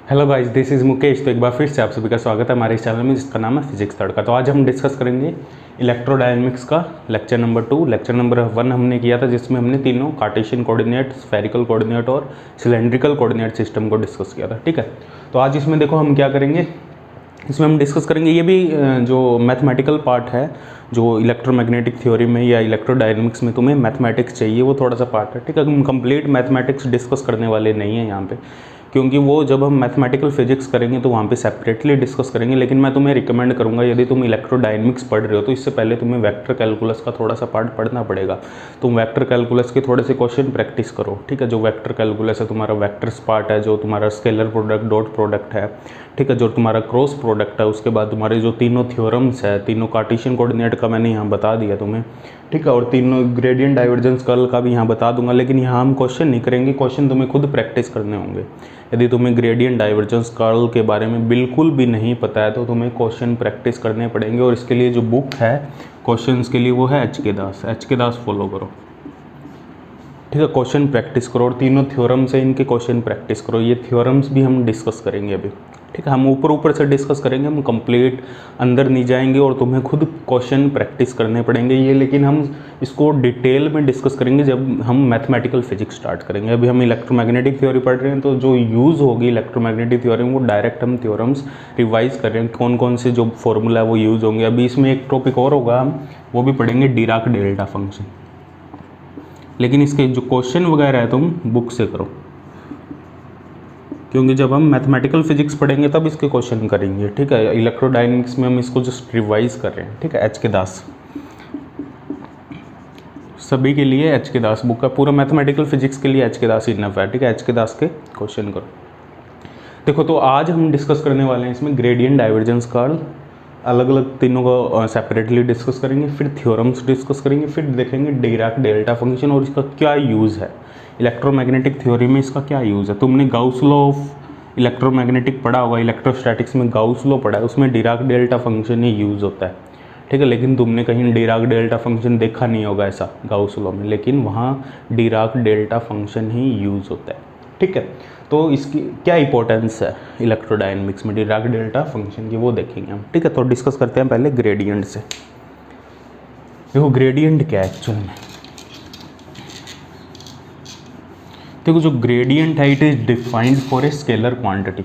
Hello guys, this is Mukesh. तो एक बार फिर से आप सभी का स्वागत है हमारे इस चैनल में जिसका नाम है फिजिक्स तड़का। तो आज हम डिस्कस करेंगे इलेक्ट्रोडायनेमिक्स का लेक्चर नंबर 2। लेक्चर नंबर 1 हमने किया था जिसमें हमने तीनों कार्टेशियन कोऑर्डिनेट, स्फेरिकल कोऑर्डिनेट और सिलेंड्रिकल कोऑर्डिनेट सिस्टम को डिस्कस किया था। ठीक है, तो आज इसमें देखो हम क्या करेंगे, इसमें हम डिस्कस करेंगे ये भी जो मैथमेटिकल पार्ट है, जो इलेक्ट्रोमैग्नेटिक थ्योरी में या इलेक्ट्रोडायनेमिक्स में तुम्हें मैथमेटिक्स चाहिए वो थोड़ा सा पार्ट है। ठीक है, हम कंप्लीट मैथमेटिक्स डिस्कस करने वाले नहीं हैं यहाँ पे, क्योंकि वो जब हम मैथमेटिकल फिजिक्स करेंगे तो वहाँ पे सेपरेटली डिस्कस करेंगे। लेकिन मैं तुम्हें रिकमेंड करूँगा, यदि तुम इलेक्ट्रोडायनेमिक्स पढ़ रहे हो तो इससे पहले तुम्हें वेक्टर कैलकुलस का थोड़ा सा पार्ट पढ़ना पड़ेगा। तुम वेक्टर कैलकुलस के थोड़े से क्वेश्चन प्रैक्टिस करो। ठीक है, जो वेक्टर कैलकुलस है तुम्हारा वेक्टर्स पार्ट है, जो तुम्हारा स्केलर प्रोडक्ट, डॉट प्रोडक्ट है, ठीक है, जो तुम्हारा क्रॉस प्रोडक्ट है, उसके बाद तुम्हारे जो तीनों थ्योरम्स है, तीनों कार्टेशियन कोऑर्डिनेट का मैंने यहाँ बता दिया तुम्हें। ठीक है, और तीनों ग्रेडियंट डाइवर्जेंस कर्ल का भी यहाँ बता दूंगा। लेकिन यहाँ हम क्वेश्चन नहीं करेंगे, क्वेश्चन तुम्हें खुद प्रैक्टिस करने होंगे। यदि तुम्हें ग्रेडियंट डाइवर्जेंस कर्ल के बारे में बिल्कुल भी नहीं पता है तो तुम्हें क्वेश्चन प्रैक्टिस करने पड़ेंगे। और इसके लिए जो बुक है क्वेश्चंस के लिए वो है एच के दास फॉलो करो। ठीक है, क्वेश्चन प्रैक्टिस करो और तीनों थ्योरम्स है इनके क्वेश्चन प्रैक्टिस करो। ये थ्योरम्स भी हम डिस्कस करेंगे अभी। ठीक है, हम ऊपर से डिस्कस करेंगे, हम कंप्लीट अंदर नहीं जाएंगे और तुम्हें खुद क्वेश्चन प्रैक्टिस करने पड़ेंगे ये। लेकिन हम इसको डिटेल में डिस्कस करेंगे जब हम मैथमेटिकल फिजिक्स स्टार्ट करेंगे। अभी हम इलेक्ट्रोमैग्नेटिक थ्योरी पढ़ रहे हैं, तो जो यूज़ होगी इलेक्ट्रोमैग्नेटिक थ्योरी में वो डायरेक्ट हम थ्योरम्स रिवाइज कर रहे हैं, कौन कौन से जो फॉर्मूला है वो यूज़ होंगे। अभी इसमें एक टॉपिक और होगा, हम वो भी पढ़ेंगे, डिराक डेल्टा फंक्शन। लेकिन इसके जो क्वेश्चन वगैरह है तुम बुक से करो, क्योंकि जब हम मैथमेटिकल फिजिक्स पढ़ेंगे तब इसके क्वेश्चन करेंगे। ठीक है, इलेक्ट्रोडायनेमिक्स में हम इसको जस्ट रिवाइज कर रहे हैं। ठीक है, एच के दास सभी के लिए एच के दास बुक का पूरा मैथमेटिकल फिजिक्स के लिए एच के दास इनफ है। ठीक है, एच के दास के क्वेश्चन करो। देखो, तो आज हम डिस्कस करने वाले हैं इसमें ग्रेडियंट डाइवर्जेंस कर्ल, अलग अलग तीनों को सेपरेटली डिस्कस करेंगे, फिर थ्योरम्स डिस्कस करेंगे, फिर देखेंगे डिराक डेल्टा फंक्शन और इसका क्या यूज़ है इलेक्ट्रोमैग्नेटिक थ्योरी में, इसका क्या यूज़ है। तुमने गाउस लॉ ऑफ इलेक्ट्रोमैग्नेटिक पढ़ा होगा, इलेक्ट्रोस्टैटिक्स में गाउस लॉ पढ़ा है, उसमें डिराक डेल्टा फंक्शन ही यूज़ होता है। ठीक है, लेकिन तुमने कहीं डिराक डेल्टा फंक्शन देखा नहीं होगा ऐसा गाउस लॉ में, लेकिन वहाँ डिराक डेल्टा फंक्शन ही यूज़ होता है। ठीक है, तो इसकी क्या इंपॉर्टेंस है इलेक्ट्रोडायनेमिक्स में डिराक डेल्टा फंक्शन की, वो देखेंगे हम। ठीक है, तो डिस्कस करते हैं पहले ग्रेडियंट से। देखो, ग्रेडियंट क्या है एक्चुअल में। देखो, जो ग्रेडियंट है it is defined for a scalar quantity.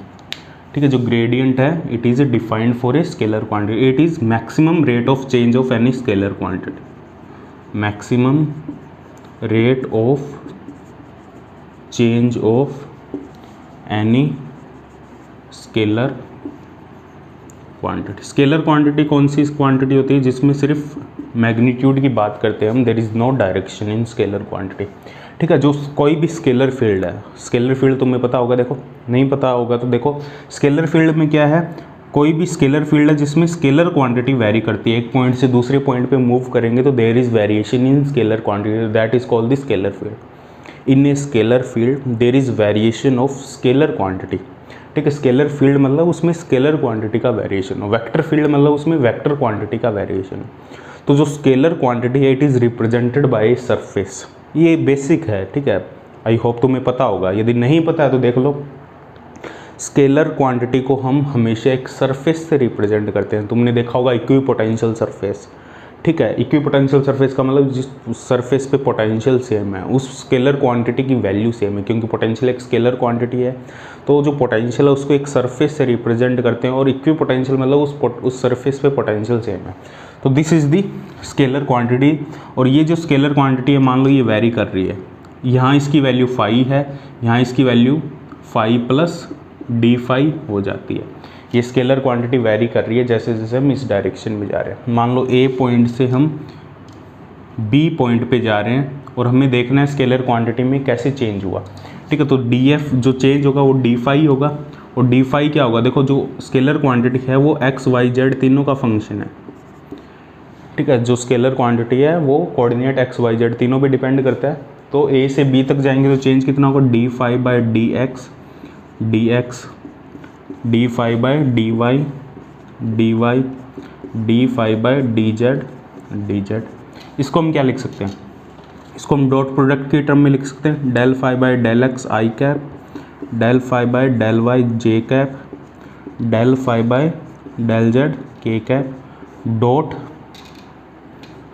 ठीक है, जो ग्रेडियंट है it is defined for a scalar quantity. It is maximum rate of change of any scalar quantity. Maximum rate of change of any scalar quantity. Scalar quantity कौन सी quantity होती है जिसमें सिर्फ magnitude की बात करते हैं हम, there is no direction in scalar quantity. ठीक है, जो कोई भी स्केलर फील्ड है, स्केलर फील्ड तुम्हें पता होगा, देखो नहीं पता होगा तो देखो, स्केलर फील्ड में क्या है, कोई भी स्केलर फील्ड है जिसमें स्केलर क्वांटिटी वेरी करती है, एक पॉइंट से दूसरे पॉइंट पे मूव करेंगे तो there is variation in scalar quantity, that is called the scalar field. In a scalar field there is variation of scalar quantity. ठीक है, स्केलर फील्ड मतलब उसमें स्केलर क्वांटिटी का वेरिएशन हो, वेक्टर फील्ड मतलब उसमें वेक्टर क्वांटिटी का variation हो। तो जो स्केलर क्वांटिटी है it is represented by a surface. ये बेसिक है। ठीक है, आई होप तुम्हें पता होगा, यदि नहीं पता है तो देख लो। स्केलर क्वांटिटी को हम हमेशा एक सरफेस से रिप्रेजेंट करते हैं। तुमने देखा होगा इक्विपोटेंशियल सरफेस। ठीक है, इक्विपोटेंशियल सरफेस का मतलब जिस सरफेस पे पोटेंशियल सेम है उस स्केलर क्वांटिटी की वैल्यू सेम है, क्योंकि पोटेंशियल एक स्केलर क्वांटिटी है। तो जो पोटेंशियल है उसको एक सरफेस से रिप्रेजेंट करते हैं और इक्विपोटेंशियल मतलब उस सरफेस पे पोटेंशियल सेम है। तो this is the scalar quantity. और ये जो स्केलर क्वांटिटी है मान लो ये वेरी कर रही है, यहाँ इसकी वैल्यू फाई है, यहाँ इसकी value phi plus d phi हो जाती है। ये स्केलर क्वांटिटी वेरी कर रही है जैसे जैसे हम इस डायरेक्शन में जा रहे हैं। मान लो ए पॉइंट से हम बी पॉइंट पे जा रहे हैं और हमें देखना है स्केलर क्वांटिटी में कैसे चेंज हुआ। ठीक है, तो डी एफ जो चेंज होगा वो डी फाई होगा। और डी फाई क्या होगा, देखो जो स्केलर क्वांटिटी है वो एक्स वाई जेड तीनों का फंक्शन है। ठीक है, जो स्केलर क्वांटिटी है वो कोऑर्डिनेट एक्स वाई जेड तीनों पे डिपेंड करता है। तो ए से बी तक जाएंगे तो चेंज कितना होगा, D phi by d x, d phi by d Y, d phi by d z. इसको हम क्या लिख सकते हैं, इसको हम डॉट प्रोडक्ट के टर्म में लिख सकते हैं, del phi by del x I cap, del phi by del Y J cap del phi by del Z के कैप डॉट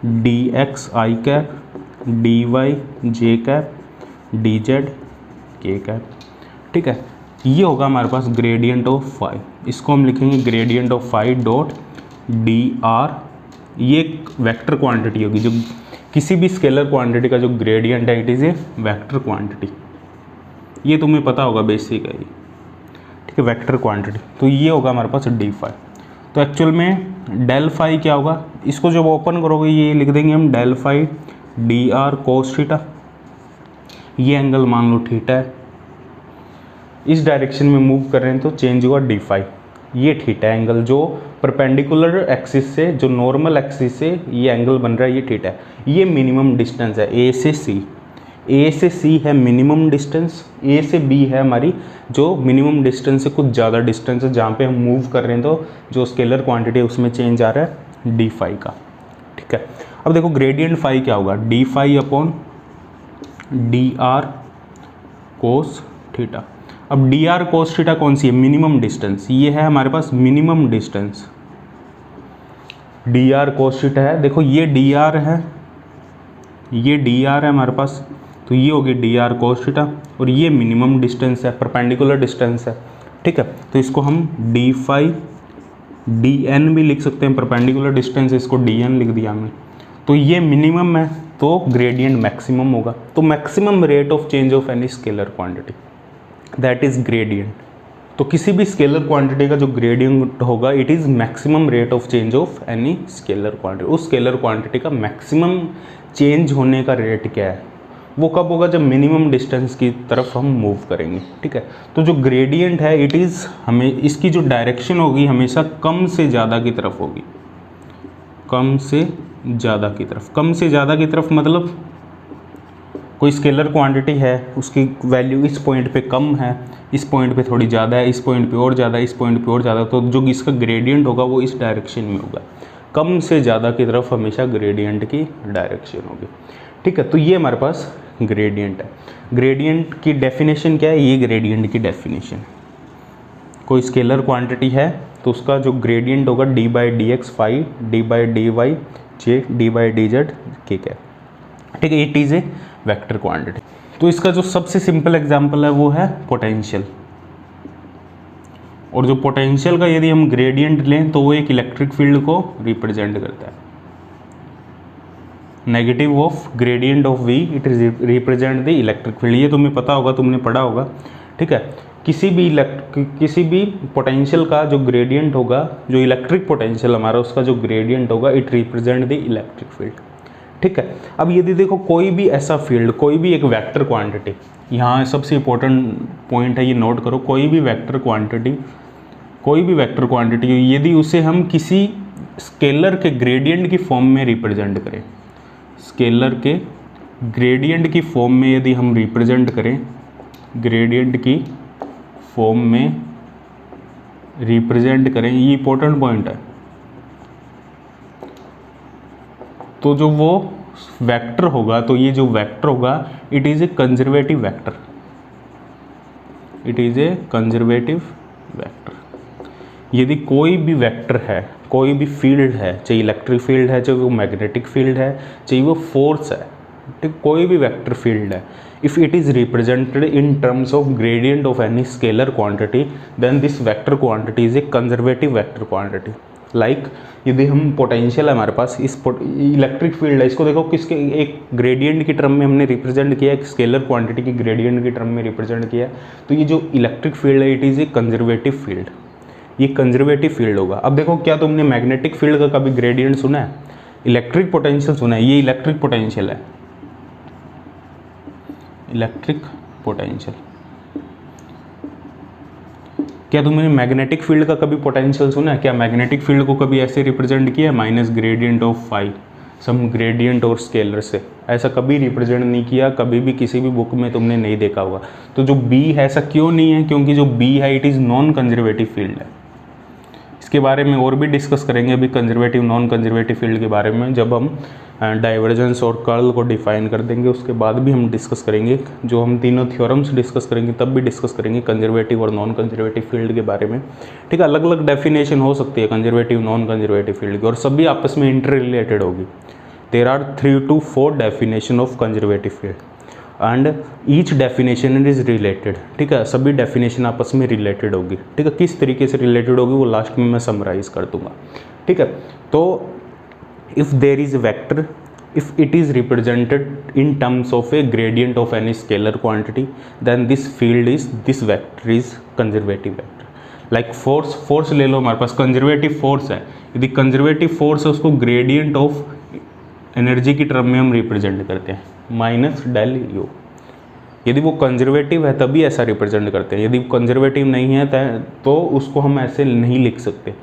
डी एक्स आई कैप डी वाई जे कैप डी जेड के cap. ठीक है, ये होगा हमारे पास ग्रेडियंट ऑफ फाई। इसको हम लिखेंगे gradient of phi dot d r. ये एक वेक्टर क्वांटिटी होगी, जो किसी भी स्केलर क्वांटिटी का जो ग्रेडियंट है it is a vector quantity. ये तुम्हें पता होगा, बेसिक है ये। ठीक है, वेक्टर क्वांटिटी। तो ये होगा हमारे पास डी फाई। तो एक्चुअल में डेल फाई क्या होगा, इसको जब ओपन करोगे ये लिख देंगे हम del phi d are cos theta. ये एंगल मान लो थीटा है, इस डायरेक्शन में मूव कर रहे हैं तो चेंज हुआ डी फाई। ये थीटा एंगल जो परपेंडिकुलर एक्सिस से, जो नॉर्मल एक्सिस से ये एंगल बन रहा है, ये थीटा है। ये मिनिमम डिस्टेंस है ए से सी। ए से सी है मिनिमम डिस्टेंस, ए से बी है हमारी जो मिनिमम डिस्टेंस से कुछ ज़्यादा डिस्टेंस है, जहाँ पे हम मूव कर रहे हैं तो जो स्केलर क्वांटिटी है उसमें चेंज आ रहा है डी फाई का। ठीक है, अब देखो ग्रेडियंट फाई क्या होगा, D phi upon D are cos theta. अब डी आर कोस थीटा कौन सी है, मिनिमम डिस्टेंस। ये है हमारे पास minimum distance, D are cos theta है। देखो ये डी आर है, ये डी आर है हमारे पास, तो ये होगी डी आर कोस थीटा, और ये मिनिमम डिस्टेंस है, परपेंडिकुलर डिस्टेंस है। ठीक है, तो इसको हम डी फाई डी एन भी लिख सकते हैं, परपेंडिकुलर डिस्टेंस, इसको डी एन लिख दिया हमने। तो ये मिनिमम है तो ग्रेडियंट मैक्सिमम होगा। तो maximum rate of change of any scalar quantity, that is gradient. तो किसी भी स्केलर क्वांटिटी का जो ग्रेडियंट होगा it is maximum rate of change of any scalar quantity. उस स्केलर क्वांटिटी का मैक्सिमम चेंज होने का रेट क्या है, वो कब होगा, जब मिनिमम डिस्टेंस की तरफ हम मूव करेंगे। ठीक है, तो जो ग्रेडियंट है इट इज़, हमें इसकी जो डायरेक्शन होगी हमेशा कम से ज़्यादा की तरफ होगी, कम से ज़्यादा की तरफ। कम से ज़्यादा की तरफ मतलब कोई स्केलर क्वांटिटी है, उसकी वैल्यू इस पॉइंट पे कम है, इस पॉइंट पे थोड़ी ज़्यादा है, इस पॉइंट पे और ज़्यादा है, इस पॉइंट पे और ज़्यादा, तो जो इसका ग्रेडियंट होगा वो इस डायरेक्शन में होगा। कम से ज़्यादा की तरफ हमेशा ग्रेडियंट की डायरेक्शन होगी। ठीक है, तो ये हमारे पास ग्रेडियंट है। ग्रेडियंट की डेफिनेशन क्या है, ये ग्रेडियंट की डेफिनेशन। कोई स्केलर क्वांटिटी है तो उसका जो ग्रेडियंट होगा d by D x phi d by D y j d by D z k क्या। ठीक है, it is a vector quantity. तो इसका जो सबसे सिंपल एग्जांपल है वो है पोटेंशियल। और जो पोटेंशियल का यदि हम ग्रेडियंट लें तो वो एक इलेक्ट्रिक फील्ड को रिप्रेजेंट करता है। Negative of gradient of V it represent the electric field. ये तुम्हें पता होगा, तुमने पढ़ा होगा। ठीक है, किसी भी पोटेंशियल का जो ग्रेडियंट होगा, जो इलेक्ट्रिक पोटेंशियल हमारा उसका जो ग्रेडियंट होगा it represent the electric field. ठीक है, अब यदि देखो कोई भी ऐसा फील्ड, कोई भी एक वेक्टर क्वांटिटी, यहाँ सबसे इंपॉर्टेंट पॉइंट है ये नोट करो, कोई भी वेक्टर क्वांटिटी यदि उसे हम किसी स्केलर के ग्रेडियंट की फॉर्म में रिप्रेजेंट करें, स्केलर के ग्रेडियंट की फॉर्म में यदि हम रिप्रेजेंट करें, ग्रेडियंट की फॉर्म में रिप्रेजेंट करें, ये इंपॉर्टेंट पॉइंट है। तो जो वो वेक्टर होगा, तो ये जो वेक्टर होगा it is A conservative vector, it is A conservative vector. यदि कोई भी वेक्टर है, कोई भी फील्ड है, चाहे इलेक्ट्रिक फील्ड है, चाहे वो मैग्नेटिक फील्ड है, चाहे वो फोर्स है, ठीक, कोई भी वेक्टर फील्ड है, if it is represented in terms of gradient of any scalar quantity then this vector quantity is a conservative vector quantity. Like यदि हम पोटेंशियल है हमारे पास, इस इलेक्ट्रिक फील्ड है, इसको देखो किसके एक ग्रेडियंट की टर्म में हमने रिप्रेजेंट किया, एक स्केलर क्वांटिटी की ग्रेडियंट की टर्म में रिप्रेजेंट किया, तो ये जो इलेक्ट्रिक फील्ड है it is A conservative field, ये कंजर्वेटिव फील्ड होगा। अब देखो क्या तुमने मैग्नेटिक फील्ड का कभी ग्रेडियंट सुना है, इलेक्ट्रिक पोटेंशियल सुना है, ये इलेक्ट्रिक पोटेंशियल है, इलेक्ट्रिक पोटेंशियल। क्या तुमने मैग्नेटिक फील्ड का कभी पोटेंशियल सुना है? क्या मैग्नेटिक फील्ड को कभी ऐसे रिप्रेजेंट किया है, minus gradient of phi some gradient और स्केलर से? ऐसा कभी रिप्रेजेंट नहीं किया, कभी भी किसी भी बुक में तुमने नहीं देखा होगा। तो जो बी है ऐसा क्यों नहीं है? क्योंकि जो बी है it is non conservative field है, इसके बारे में और भी डिस्कस करेंगे अभी कंजर्वेटिव नॉन कंजर्वेटिव फील्ड के बारे में, जब हम डाइवर्जेंस और कर्ल को डिफाइन कर देंगे उसके बाद भी हम डिस्कस करेंगे। जो हम तीनों थ्योरम्स डिस्कस करेंगे तब भी डिस्कस करेंगे कंजर्वेटिव और नॉन कंजर्वेटिव फील्ड के बारे में। ठीक है, अलग अलग डेफिनेशन हो सकती है कंजर्वेटिव नॉन कंजर्वेटिव फील्ड की और सभी आपस में इंटर रिलेटेड होगी। There are 3 to 4 definition of conservative field and each definition is related. ठीक है, सभी डेफिनेशन आपस में रिलेटेड होगी। ठीक है, किस तरीके से रिलेटेड होगी वो लास्ट में मैं समराइज कर दूंगा। ठीक है, तो if there is vector, if it is represented in terms of a gradient of any scalar quantity, then this field is, this vector is conservative vector. Like force ले लो, हमारे पास कंजर्वेटिव फोर्स है, यदि conservative force है उसको gradient of energy की term में हम represent करते हैं माइनस डेल यू। यदि वो कंजर्वेटिव है तभी ऐसा रिप्रेजेंट करते हैं, यदि कंजर्वेटिव नहीं है तो उसको हम ऐसे नहीं लिख सकते।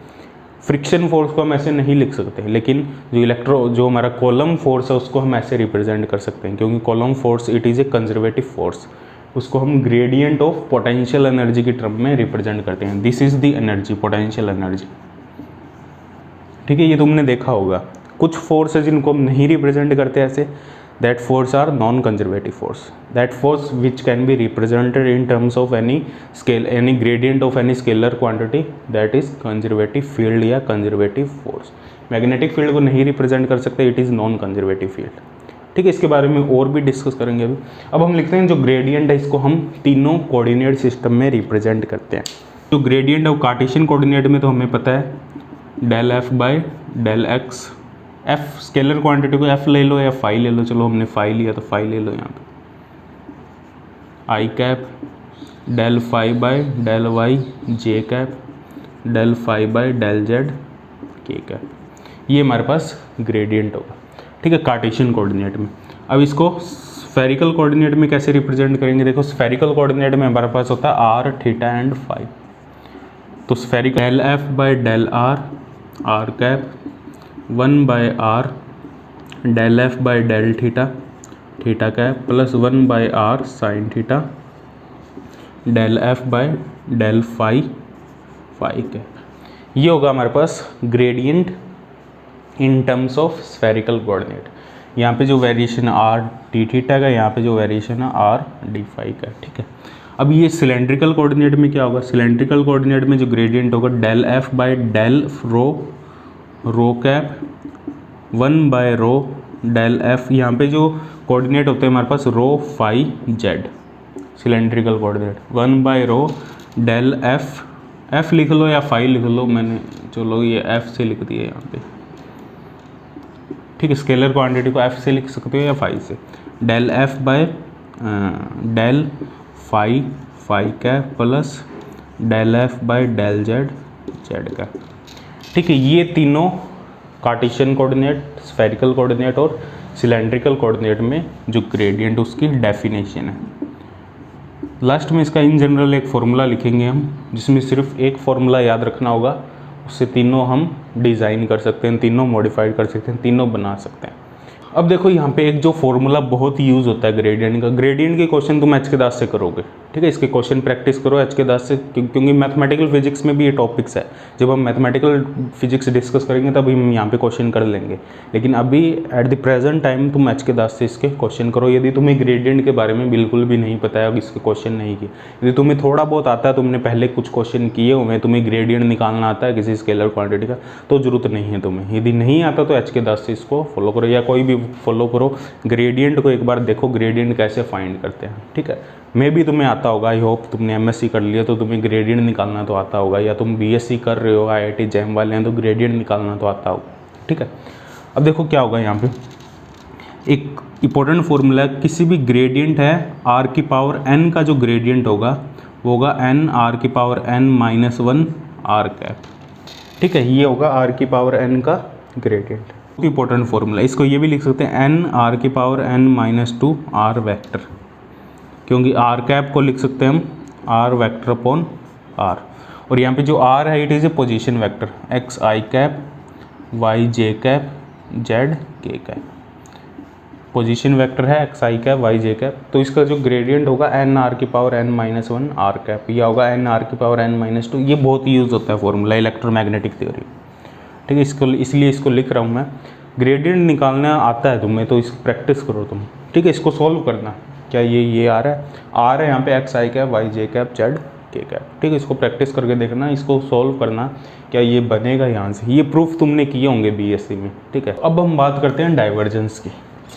फ्रिक्शन फोर्स को हम ऐसे नहीं लिख सकते, लेकिन जो हमारा कॉलम फोर्स है उसको हम ऐसे रिप्रेजेंट कर सकते हैं, क्योंकि column force it is A conservative force, उसको हम ग्रेडियंट ऑफ पोटेंशियल एनर्जी की टर्म में रिप्रेजेंट करते हैं। This is the energy, potential energy. ठीक है, ये तुमने देखा होगा। कुछ फोर्स है जिनको हम नहीं रिप्रेजेंट करते ऐसे, that force are non-conservative force, that force which can be represented in terms of any scale, any gradient of any scalar quantity, that is conservative field या conservative force। मैग्नेटिक फील्ड को नहीं represent कर सकते, it is non conservative field. ठीक है, इसके बारे में और भी डिस्कस करेंगे अभी। अब हम लिखते हैं जो ग्रेडियंट है इसको हम तीनों कोऑर्डिनेट सिस्टम में रिप्रेजेंट करते हैं। तो ग्रेडियंट ऑफ कार्टेशियन कोऑर्डिनेट में तो हमें पता है del F by del x, f scalar quantity को एफ ले लो या फाई ले लो, चलो हमने फाई लिया तो फाई ले लो यहाँ पे, I cap del phi by del Y J cap del phi by del Z के कैप, ये हमारे पास ग्रेडियंट होगा। ठीक है, कार्टेशियन कोऑर्डिनेट में। अब इसको स्फेरिकल कोऑर्डिनेट में कैसे रिप्रेजेंट करेंगे? देखो स्फेरिकल कोऑर्डिनेट में हमारे पास होता है आर थीटा एंड फाई। तो spherical del F by del R cap 1 by R del F by del theta theta cap plus 1 by R sine theta del F by del phi phi cap. ये होगा हमारे पास gradient in terms of spherical coordinate. यहाँ पे जो variation R D theta का, यहाँ पे जो वेरिएशन है आर डी फाई का। ठीक है, अब ये सिलेंड्रिकल कोऑर्डिनेट में क्या होगा? सिलेंड्रिकल कोऑर्डिनेट में जो ग्रेडियंट होगा del F by del rho cap 1 by rho del F. यहाँ पे जो कोऑर्डिनेट होते हैं हमारे पास rho phi Z, cylindrical coordinate 1 by rho del F लिख लो या फाई लिख लो, मैंने चलो ये एफ से लिख दिया यहाँ पे। ठीक है, स्केलर क्वांटिटी को एफ से लिख सकते हो या फाई से। Del f by del phi cap plus del f by del z का। ठीक है, ये तीनों कार्टेशियन कोऑर्डिनेट, स्फेरिकल कोऑर्डिनेट और सिलेंड्रिकल कोऑर्डिनेट में जो ग्रेडियंट उसकी डेफिनेशन है। लास्ट में इसका इन जनरल एक फॉर्मूला लिखेंगे हम, जिसमें सिर्फ एक फॉर्मूला याद रखना होगा, उससे तीनों हम डिज़ाइन कर सकते हैं, तीनों मॉडिफाइड कर सकते हैं, तीनों बना सकते हैं। अब देखो यहाँ पे एक जो फॉर्मूला बहुत यूज़ होता है ग्रेडियंट का, ग्रेडियंट के क्वेश्चन तुम एच के दास से करोगे। ठीक है, इसके क्वेश्चन प्रैक्टिस करो एच के दास से, क्योंकि मैथमेटिकल फिजिक्स में भी ये टॉपिक्स है। जब हम मैथमेटिकल फिजिक्स डिस्कस करेंगे तब हम यहाँ पे क्वेश्चन कर लेंगे, लेकिन अभी एट द प्रेजेंट टाइम तुम एच के दास से इसके क्वेश्चन करो। यदि तुम्हें ग्रेडियंट के बारे में बिल्कुल भी नहीं पता है, इसके क्वेश्चन नहीं किए, यदि तुम्हें थोड़ा बहुत आता है, तुमने पहले कुछ क्वेश्चन किए हुए, तुम्हें ग्रेडियंट निकालना आता है किसी स्केलर क्वान्टिटी का, तो जरूरत नहीं है तुम्हें। यदि नहीं आता तो एच के दास से इसको फॉलो करो, या कोई भी फॉलो करो। ग्रेडियंट को एक बार देखो, ग्रेडियंट कैसे फाइंड करते हैं। ठीक है, मे भी तुम्हें आता होगा, आई होप तुमने एमएससी कर लिया तो तुम्हें ग्रेडियंट निकालना तो आता होगा, या तुम बीएससी कर रहे हो आईआईटी जैम वाले हैं तो ग्रेडियंट निकालना तो आता होगा। ठीक है, अब देखो क्या होगा यहाँ पे एक इंपॉर्टेंट फॉर्मूला, किसी भी ग्रेडियंट है आर की पावर एन का जो ग्रेडियंट होगा वो होगा एन आर की power n minus 1 r cap. ठीक है, ये होगा आर की पावर एन का ग्रेडियंट। इंपॉर्टेंट फॉर्मूला, इसको ये भी लिख सकते हैं एन आर की power n minus 2 r vector, क्योंकि आर कैप को लिख सकते हैं हम आर वैक्टर अपॉन आर, और यहाँ पे जो आर है it is a position vector, x I cap y J cap z के कैप। पोजीशन वेक्टर है एक्स आई कैप वाई जे कैप, तो इसका जो ग्रेडियंट होगा एन आर की power n minus one r cap, या होगा एन आर की पावर एन माइनस टू। ये बहुत यूज़ होता है फॉर्मूला इलेक्ट्रोमैग्नेटिक थ्योरी, ठीक है, इसको इसलिए इसको लिख रहा हूँ मैं। ग्रेडियंट निकालना आता है तुम्हें तो इसको प्रैक्टिस करो तुम, ठीक है। इसको सॉल्व करना, क्या ये आ रहा है यहाँ पे एक्स आई कैप वाई जे कैप जेड के कैप, ठीक है। इसको प्रैक्टिस करके देखना, इसको सॉल्व करना, क्या ये बनेगा यहाँ से। ये प्रूफ तुमने किए होंगे बीएससी में, ठीक है। अब हम बात करते हैं डाइवर्जेंस की।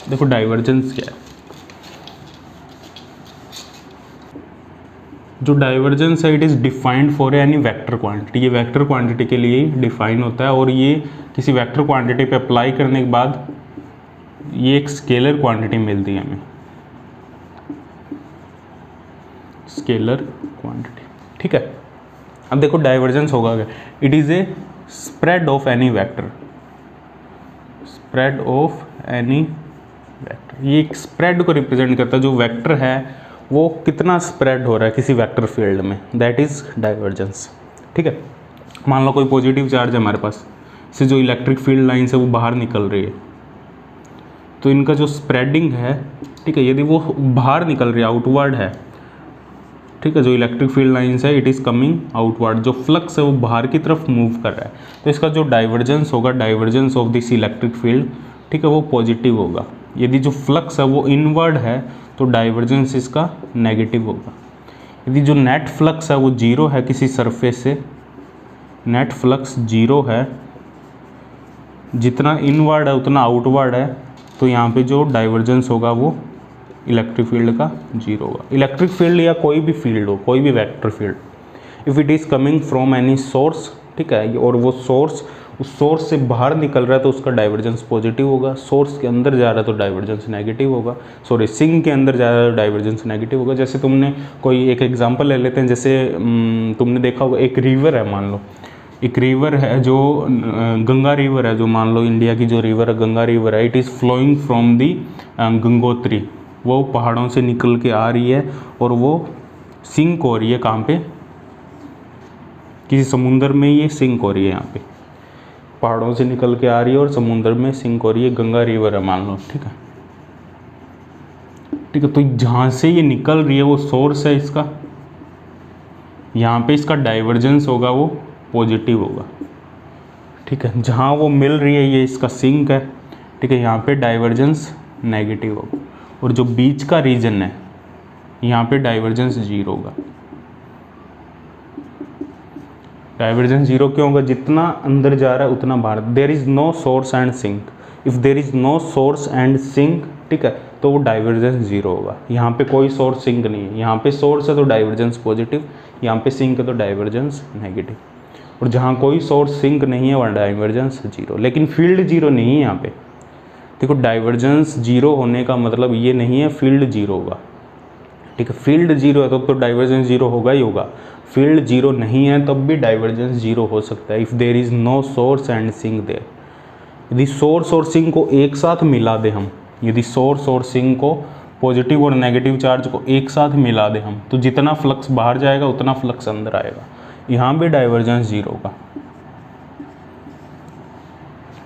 देखो डाइवर्जेंस क्या है, जो डाइवर्जेंस है it is defined for any vector quantity. ये वेक्टर क्वांटिटी के लिए डिफाइन होता है, और ये किसी वेक्टर क्वांटिटी पे अप्लाई करने के बाद ये एक स्केलर क्वांटिटी मिलती है हमें, स्केलर क्वांटिटी, ठीक है। अब देखो डाइवर्जेंस होगा क्या, it is A spread of any vector, spread of any vector. ये एक स्प्रेड को रिप्रेजेंट करता है, जो वेक्टर है वो कितना स्प्रेड हो रहा है किसी वेक्टर फील्ड में, दैट इज़ डाइवर्जेंस, ठीक है। मान लो कोई पॉजिटिव चार्ज है हमारे पास, इससे जो इलेक्ट्रिक फील्ड लाइन है वो बाहर निकल रही है, तो इनका जो स्प्रेडिंग है, ठीक है, यदि वो बाहर निकल रही है, आउटवर्ड है, ठीक है, जो इलेक्ट्रिक फील्ड लाइन्स है इट इज़ कमिंग आउटवर्ड, जो फ्लक्स है वो बाहर की तरफ मूव कर रहा है, तो इसका जो डाइवर्जेंस होगा, divergence of this electric field, ठीक है, वो पॉजिटिव होगा। यदि जो फ्लक्स है वो इनवर्ड है तो डाइवर्जेंस इसका नेगेटिव होगा। यदि जो नेट फ्लक्स है वो जीरो है किसी सरफेस से, नेट फ्लक्स जीरो है, जितना इनवर्ड है उतना आउटवर्ड है, तो यहाँ पे जो डाइवर्जेंस होगा वो इलेक्ट्रिक फील्ड का जीरो होगा। इलेक्ट्रिक फील्ड या कोई भी फील्ड हो, कोई भी vector field, if it is coming from any source, ठीक है, और वो सोर्स उस सोर्स से बाहर निकल रहा है तो उसका डाइवर्जेंस पॉजिटिव होगा, सोर्स के अंदर जा रहा है तो डाइवर्जेंस नेगेटिव होगा, सॉरी सिंक के अंदर जा रहा है तो डाइवर्जेंस नेगेटिव होगा। जैसे तुमने कोई एक एग्जांपल ले लेते हैं, जैसे तुमने देखा होगा एक रिवर है, मान लो एक रिवर है जो गंगा रिवर है, जो मान लो इंडिया की जो रिवर है गंगा रिवर है, it is flowing from the Gangotri, वो पहाड़ों से निकल के आ रही है और वो सिंक हो रही है, कहाँ पे, किसी समुंदर में ये सिंक हो रही है, यहाँ पे पहाड़ों से निकल के आ रही है और समुंदर में सिंक हो रही है, गंगा रिवर है मान लो, ठीक है, ठीक है। तो जहाँ से ये निकल रही है वो सोर्स है इसका, यहाँ पे इसका डाइवर्जेंस होगा वो पॉजिटिव होगा, ठीक है। जहाँ वो मिल रही है ये इसका सिंक है, ठीक है, यहाँ पे डाइवर्जेंस नेगेटिव होगा, और जो बीच का रीजन है यहाँ पे डाइवर्जेंस जीरो होगा। डाइवर्जेंस जीरो क्यों होगा, जितना अंदर जा रहा है उतना बाहर। There is no source and sink, if there is no source and sink, ठीक है, तो वो डाइवर्जेंस जीरो होगा। यहाँ पे कोई सोर्स सिंक नहीं है, यहाँ पे सोर्स है तो डाइवर्जेंस पॉजिटिव, यहाँ पे सिंक है तो डाइवर्जेंस नेगेटिव, और जहाँ कोई सोर्स सिंक नहीं है वहाँ डाइवर्जेंस जीरो। लेकिन फील्ड जीरो नहीं है यहाँ पे, देखो डाइवर्जेंस जीरो होने का मतलब ये नहीं है फील्ड जीरो होगा, ठीक है। फील्ड जीरो है तो डाइवर्जेंस जीरो होगा ही होगा, फील्ड जीरो नहीं है तब भी डाइवर्जेंस जीरो हो सकता है, if there is no source and sink there. यदि सोर्स और सिंक को एक साथ मिला दे हम, यदि सोर्स और सिंक को, पॉजिटिव और नेगेटिव चार्ज को एक साथ मिला दे हम, तो जितना फ्लक्स बाहर जाएगा उतना फ्लक्स अंदर आएगा, यहाँ भी डाइवर्जेंस जीरो होगा,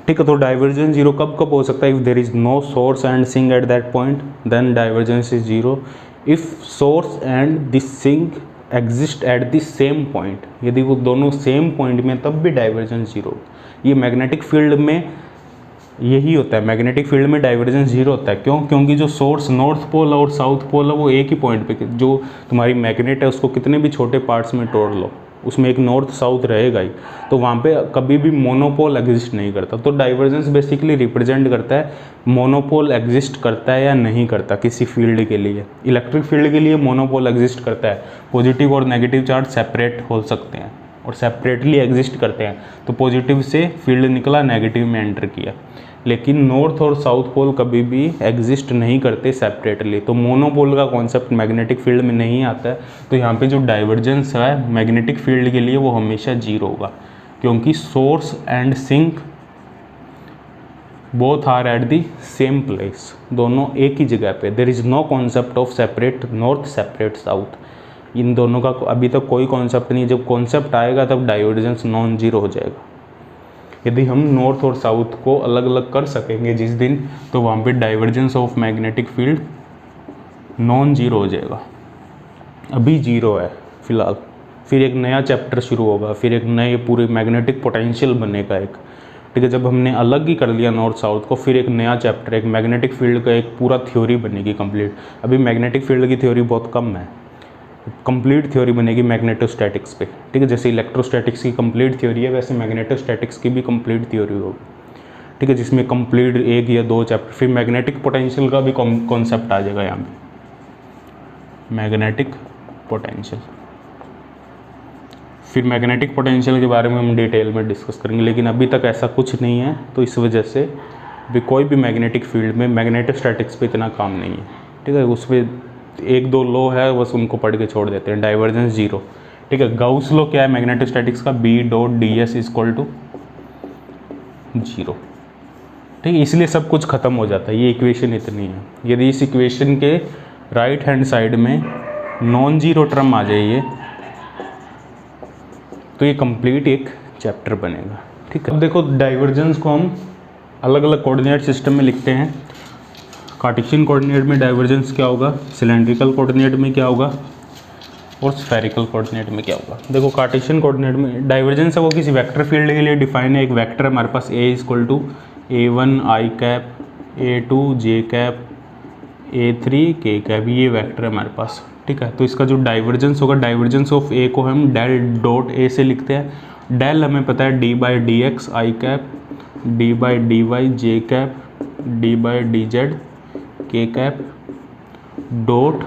ठीक है। तो डाइवर्जेंस जीरो कब कब हो सकता है, if there is no source and sink at that point then divergence is zero. If source and this sink exist at the same point, यदि वो दोनों सेम पॉइंट में तब भी डाइवर्जेंस जीरो। ये मैग्नेटिक फील्ड में यही होता है, मैग्नेटिक फील्ड में डाइवर्जेंस जीरो होता है। क्यों? क्योंकि जो सोर्स नॉर्थ पोल और साउथ पोल है वो एक ही पॉइंट पे, जो तुम्हारी मैग्नेट है उसको कितने भी छोटे पार्ट्स में तोड़ लो उसमें एक नॉर्थ साउथ रहेगा ही, तो वहाँ पे कभी भी मोनोपोल एग्जिस्ट नहीं करता। तो डाइवर्जेंस बेसिकली रिप्रेजेंट करता है मोनोपोल एग्जिस्ट करता है या नहीं करता किसी फील्ड के लिए। इलेक्ट्रिक फील्ड के लिए मोनोपोल एग्जिस्ट करता है, पॉजिटिव और नेगेटिव चार्ज सेपरेट हो सकते हैं और सेपरेटली एग्जिस्ट करते हैं, तो पॉजिटिव से फील्ड निकला, नेगेटिव में एंटर किया। लेकिन नॉर्थ और साउथ पोल कभी भी एग्जिस्ट नहीं करते सेपरेटली, तो मोनोपोल का कॉन्सेप्ट मैग्नेटिक फील्ड में नहीं आता है। तो यहाँ पे जो डाइवर्जेंस है मैग्नेटिक फील्ड के लिए वो हमेशा जीरो होगा, क्योंकि source and sink both are at the same place, दोनों एक ही जगह पे। There is no concept of separate north separate south, इन दोनों का अभी तक कोई कॉन्सेप्ट नहीं। जब कॉन्सेप्ट आएगा तब डाइवर्जेंस नॉन जीरो हो जाएगा। यदि हम नॉर्थ और साउथ को अलग अलग कर सकेंगे जिस दिन, तो वहाँ पे divergence of magnetic field non zero हो जाएगा। अभी जीरो है फिलहाल, फिर एक नया चैप्टर शुरू होगा, फिर एक नए पूरे मैग्नेटिक पोटेंशियल बनेगा एक, ठीक है। जब हमने अलग ही कर लिया नॉर्थ साउथ को, फिर एक नया चैप्टर, एक मैग्नेटिक फील्ड का एक पूरा थ्योरी बनेगी कंप्लीट। अभी मैग्नेटिक फील्ड की थ्योरी बहुत कम है, कंप्लीट थ्योरी बनेगी मैग्नेटोस्टैटिक्स पे, ठीक है। जैसे इलेक्ट्रोस्टैटिक्स की कंप्लीट थ्योरी है, वैसे मैग्नेटोस्टैटिक्स की भी कंप्लीट थ्योरी होगी, ठीक है, जिसमें कंप्लीट 1 या 2 चैप्टर। फिर मैग्नेटिक पोटेंशियल का भी कॉन्सेप्ट आ जाएगा यहाँ पे, मैग्नेटिक पोटेंशियल। फिर मैग्नेटिक पोटेंशियल के बारे में हम डिटेल में डिस्कस करेंगे, लेकिन अभी तक ऐसा कुछ नहीं है, तो इस वजह से भी कोई भी मैग्नेटिक फील्ड में मैग्नेटोस्टैटिक्स पे इतना काम नहीं है, ठीक है। उस पर 1-2 लॉ है, बस उनको पढ़ के छोड़ देते हैं। डाइवर्जेंस जीरो, ठीक है। गाउस लॉ क्या है मैग्नेटोस्टैटिक्स का, B.ds = 0, ठीक है। इसलिए सब कुछ खत्म हो जाता है, ये इक्वेशन इतनी है। यदि इस इक्वेशन के राइट हैंड साइड में नॉन जीरो टर्म आ जाइए, तो ये कंप्लीट एक चैप्टर बनेगा, ठीक है। अब देखो डाइवर्जेंस को हम अलग अलग कोऑर्डिनेट सिस्टम में लिखते हैं। कार्टेशियन कोऑर्डिनेट में डाइवर्जेंस क्या होगा, सिलेंड्रिकल कोऑर्डिनेट में क्या होगा, और स्फेरिकल कोऑर्डिनेट में क्या होगा। देखो कार्टेशियन कोऑर्डिनेट में डाइवर्जेंस है वो किसी वेक्टर फील्ड के लिए डिफाइन है। एक वेक्टर है हमारे पास A = A1 i cap, A2 j cap, A3 k cap, ये वेक्टर है हमारे पास, ठीक है। तो इसका जो डाइवर्जेंस होगा, डाइवर्जेंस ऑफ A को हम डेल डॉट A से लिखते हैं। डेल हमें पता है d/dx i cap, d/dy j cap, d/dz k cap, dot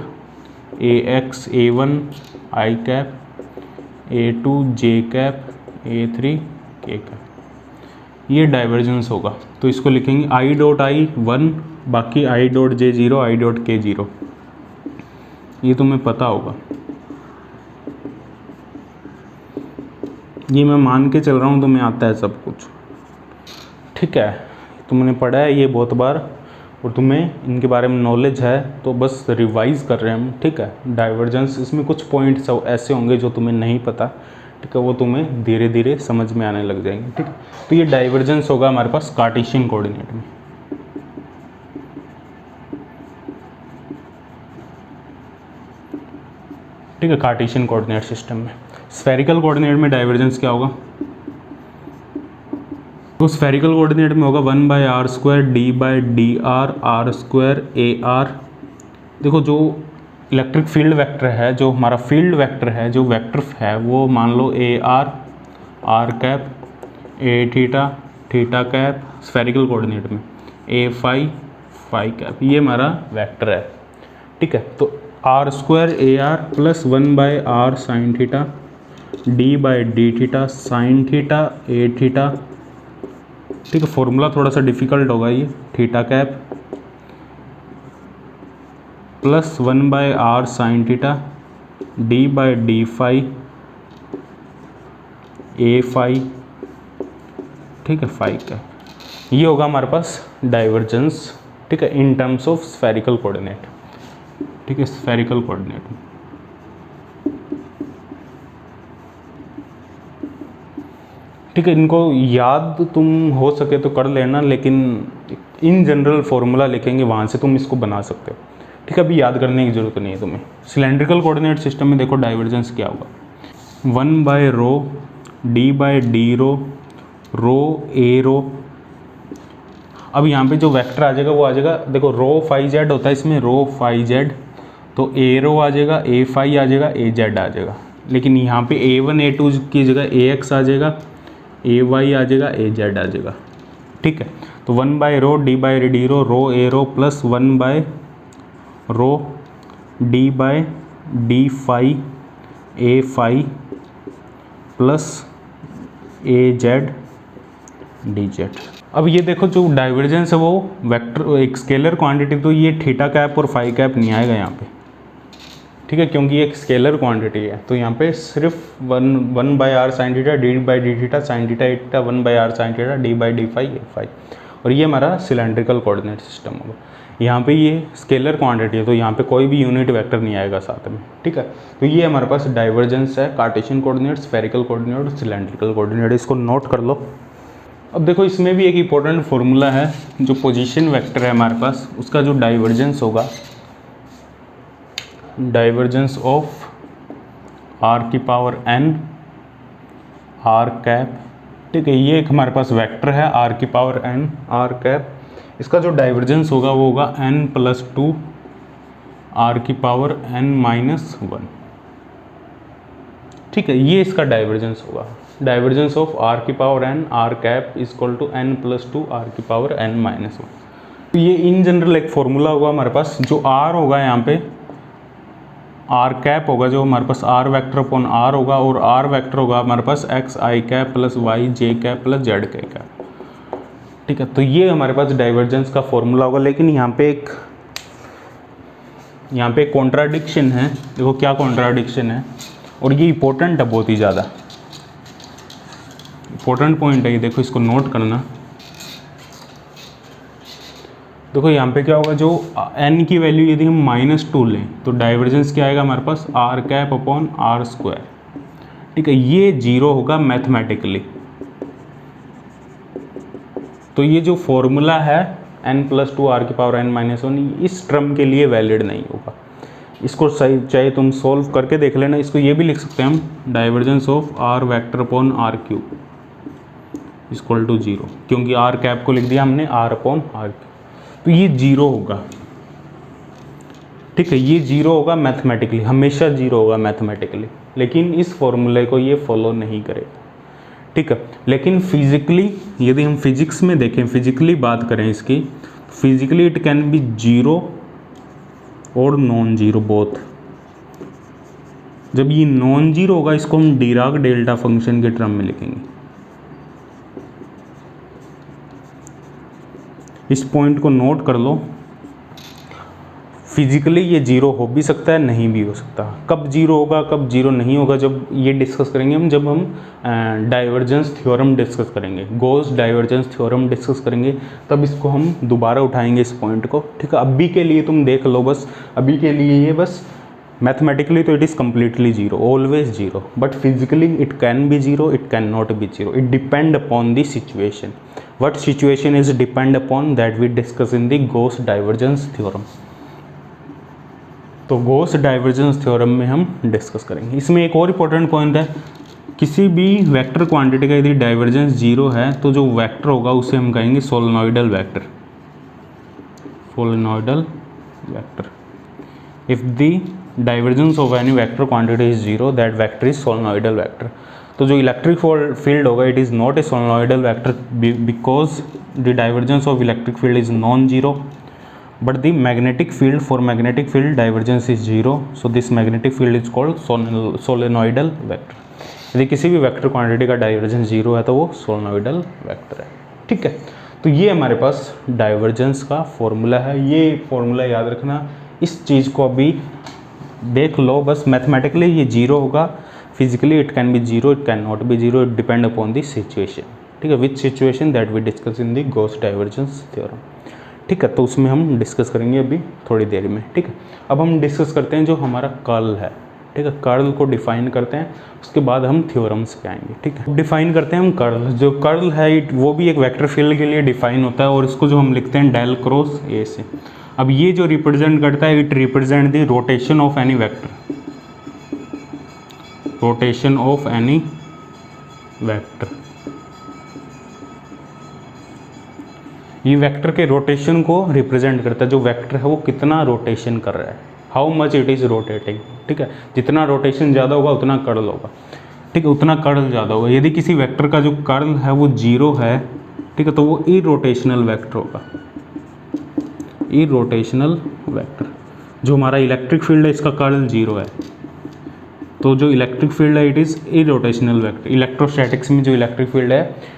Ax A1 i cap, A2 j cap, A3 k cap, ये डाइवर्जेंस होगा। तो इसको लिखेंगे I.I 1, बाकी I.J0, I.K0, ये तुम्हें पता होगा, ये मैं मान के चल रहा हूँ, तुम्हें आता है सब कुछ, ठीक है। तुमने पढ़ा है ये बहुत बार और तुम्हें इनके बारे में नॉलेज है, तो बस रिवाइज कर रहे हैं हम, ठीक है। डाइवर्जेंस, इसमें कुछ पॉइंट्स ऐसे होंगे जो तुम्हें नहीं पता, ठीक है, वो तुम्हें धीरे धीरे समझ में आने लग जाएंगे, ठीक है। तो ये डाइवर्जेंस होगा हमारे पास कार्टेशियन कोऑर्डिनेट में, ठीक है, कार्टेशियन कोऑर्डिनेट सिस्टम में। स्फेरिकल कोऑर्डिनेट में डाइवर्जेंस क्या होगा, तो स्फेरिकल कोऑर्डिनेट में होगा 1/r² d/dr r² AR। देखो जो इलेक्ट्रिक फील्ड वेक्टर है, जो हमारा फील्ड वेक्टर है, जो वेक्टर है वो मान लो AR r cap, A theta cap, spherical coordinate में A फाई कैप, ये हमारा वेक्टर है, ठीक है। तो r² AR + 1/r sin theta d/d theta sin theta A theta, ठीक है। फॉर्मूला थोड़ा सा डिफिकल्ट होगा ये, theta cap + 1/r sin theta d/d phi A phi, ठीक है, फाई कैप, ये होगा हमारे पास डाइवर्जेंस, ठीक है, इन टर्म्स ऑफ स्फेरिकल कोऑर्डिनेट, ठीक है, स्फेरिकल कोऑर्डिनेट। ठीक है, इनको याद तुम हो सके तो कर लेना, लेकिन इन जनरल फार्मूला लिखेंगे वहाँ से तुम इसको बना सकते हो, ठीक है। अभी याद करने की ज़रूरत नहीं है तुम्हें। सिलेंड्रिकल कोऑर्डिनेट सिस्टम में देखो डाइवर्जेंस क्या होगा, 1/ρ d/d ρ A। अब यहाँ पे जो वेक्टर आ जाएगा वो आ जाएगा, देखो ρ फाई z होता है इसमें, ρ फाई z, तो A आ जाएगा, A फाई आ जाएगा, AZ आ जाएगा। लेकिन यहाँ पे A1 A2 की जगह AX आ जाएगा, AY आ जाएगा, AZ आ जाएगा, ठीक है। तो 1/ρ d/d ρ A + 1/ρ d/d phi A phi plus AZ dz। अब ये देखो जो डाइवर्जेंस है वो वेक्टर एक स्केलर क्वांटिटी, तो ये थीटा कैप और फाई कैप नहीं आएगा यहाँ पे, ठीक है, क्योंकि ये एक स्केलर क्वांटिटी है। तो यहाँ पे सिर्फ 1/r sin theta d/d theta sin theta 1/r sin theta d/d phi A phi, और ये हमारा सिलेंड्रिकल कोऑर्डिनेट सिस्टम होगा। यहाँ पे ये स्केलर क्वांटिटी है, तो यहाँ पे कोई भी यूनिट वेक्टर नहीं आएगा साथ में, ठीक है। तो ये हमारे पास डाइवर्जेंस है, कार्टेशियन कोऑर्डिनेट, स्फेरिकल कोऑर्डिनेट और सिलेंड्रिकल कोऑर्डिनेट, इसको नोट कर लो। अब देखो इसमें भी एक इम्पोर्टेंट फॉर्मूला है, जो पोजीशन वेक्टर है हमारे पास उसका जो डाइवर्जेंस होगा, डाइवर्जेंस ऑफ आर की पावर n आर कैप, ठीक है। ये एक हमारे पास वेक्टर है आर की पावर n आर कैप, इसका जो डाइवर्जेंस होगा वो होगा n+2 आर की पावर n-1, ठीक है। ये इसका डाइवर्जेंस होगा, डाइवर्जेंस ऑफ आर की power n r cap is equal to n+2 r की पावर n-1। तो ये इन जनरल एक फॉर्मूला होगा हमारे पास, जो r होगा यहाँ पे आर कैप होगा, जो हमारे पास आर वेक्टर अपॉन आर होगा, और आर वेक्टर होगा हमारे पास एक्स आई कैप प्लस वाई जे कैप प्लस जेड के कैप, ठीक है। तो ये हमारे पास डाइवर्जेंस का फॉर्मूला होगा। लेकिन यहाँ पे एक कॉन्ट्राडिक्शन है, देखो क्या कॉन्ट्राडिक्शन है, और ये इंपॉर्टेंट है, बहुत ही ज़्यादा इंपॉर्टेंट पॉइंट है ये, देखो इसको नोट करना। देखो यहाँ पे क्या होगा, जो n की वैल्यू यदि हम -2 लें तो डाइवर्जेंस क्या आएगा हमारे पास R cap upon R square, ठीक है। ये 0 होगा मैथमेटिकली। तो ये जो फॉर्मूला है n+2 आर की पावर n-1 इस टर्म के लिए वैलिड नहीं होगा। इसको सही चाहे तुम सोल्व करके देख लेना। इसको ये भी लिख सकते हैं हम, divergence of r vector upon r cube equal to 0, क्योंकि आर कैप को लिख दिया हमने आर अपॉन आर क्यूब, तो ये 0 होगा, ठीक है। ये 0 होगा मैथमेटिकली, हमेशा 0 होगा मैथमेटिकली, लेकिन इस फॉर्मूले को ये फॉलो नहीं करेगा, ठीक है। लेकिन फिजिकली यदि हम फिजिक्स में देखें, फिजिकली बात करें इसकी, फिजिकली इट कैन बी 0 और नॉन जीरो बोथ। जब ये नॉन जीरो होगा इसको हम डिराक डेल्टा फंक्शन के टर्म में लिखेंगे। इस पॉइंट को नोट कर लो, फिजिकली ये जीरो हो भी सकता है, नहीं भी हो सकता। कब जीरो होगा कब जीरो नहीं होगा, जब ये डिस्कस करेंगे हम, जब हम डाइवर्जेंस थ्योरम डिस्कस करेंगे, गॉस डाइवर्जेंस थ्योरम डिस्कस करेंगे, तब इसको हम दोबारा उठाएंगे इस पॉइंट को, ठीक है। अभी के लिए तुम देख लो, बस अभी के लिए ये बस मैथमेटिकली तो it is completely zero, always zero, but physically it can be zero, it can not be zero, it depend upon the situation. What situation is depend upon that we discuss in the Gauss divergence theorem। तो Gauss divergence theorem में हम discuss करेंगे। इसमें एक और important point है, किसी भी वेक्टर क्वांटिटी का यदि डाइवर्जेंस जीरो है तो जो वेक्टर होगा उसे हम कहेंगे solenoidal vector, solenoidal vector. If the divergence of any vector quantity is zero, that vector is solenoidal vector. तो जो इलेक्ट्रिक फील्ड होगा it is not a solenoidal vector because the divergence of electric field is non zero, but the magnetic field, for magnetic field divergence is zero, so this magnetic field is called solenoidal vector. यदि किसी भी vector quantity का divergence zero है तो वो solenoidal vector है, ठीक है। तो ये हमारे पास डाइवर्जेंस का फॉर्मूला है, ये फॉर्मूला याद रखना। इस चीज़ को अभी देख लो, बस मैथमेटिकली ये जीरो होगा, physically it can be zero, it can not be zero, it depend upon the situation, ठीक है। Which situation that we discuss in the Gauss divergence theorem, ठीक है। तो उसमें हम डिस्कस करेंगे अभी थोड़ी देर में, ठीक है। अब हम डिस्कस करते हैं जो हमारा कर्ल है, ठीक है। कर्ल को डिफाइन करते हैं, उसके बाद हम थ्योरम्स पे आएंगे, ठीक है। डिफाइन करते हैं हम कर्ल। जो कर्ल है वो भी एक वेक्टर फील्ड के लिए डिफाइन होता है, और इसको जो हम लिखते हैं डेल क्रॉस ए से। अब ये जो रिप्रेजेंट करता है, it represent the rotation of any vector, rotation of any vector. ये वेक्टर के रोटेशन को रिप्रेजेंट करता है, जो वेक्टर है वो कितना रोटेशन कर रहा है, how much it is rotating, ठीक है। जितना रोटेशन ज़्यादा होगा उतना कर्ल होगा, ठीक है, उतना कर्ल ज़्यादा होगा। यदि किसी वेक्टर का जो कर्ल है वो जीरो है, ठीक है, तो वो इरोटेशनल वेक्टर होगा, इरोटेशनल वेक्टर। जो हमारा इलेक्ट्रिक फील्ड है इसका कर्ल जीरो है, तो जो इलेक्ट्रिक फील्ड है it is irrotational vector. Electrostatics में जो इलेक्ट्रिक फील्ड है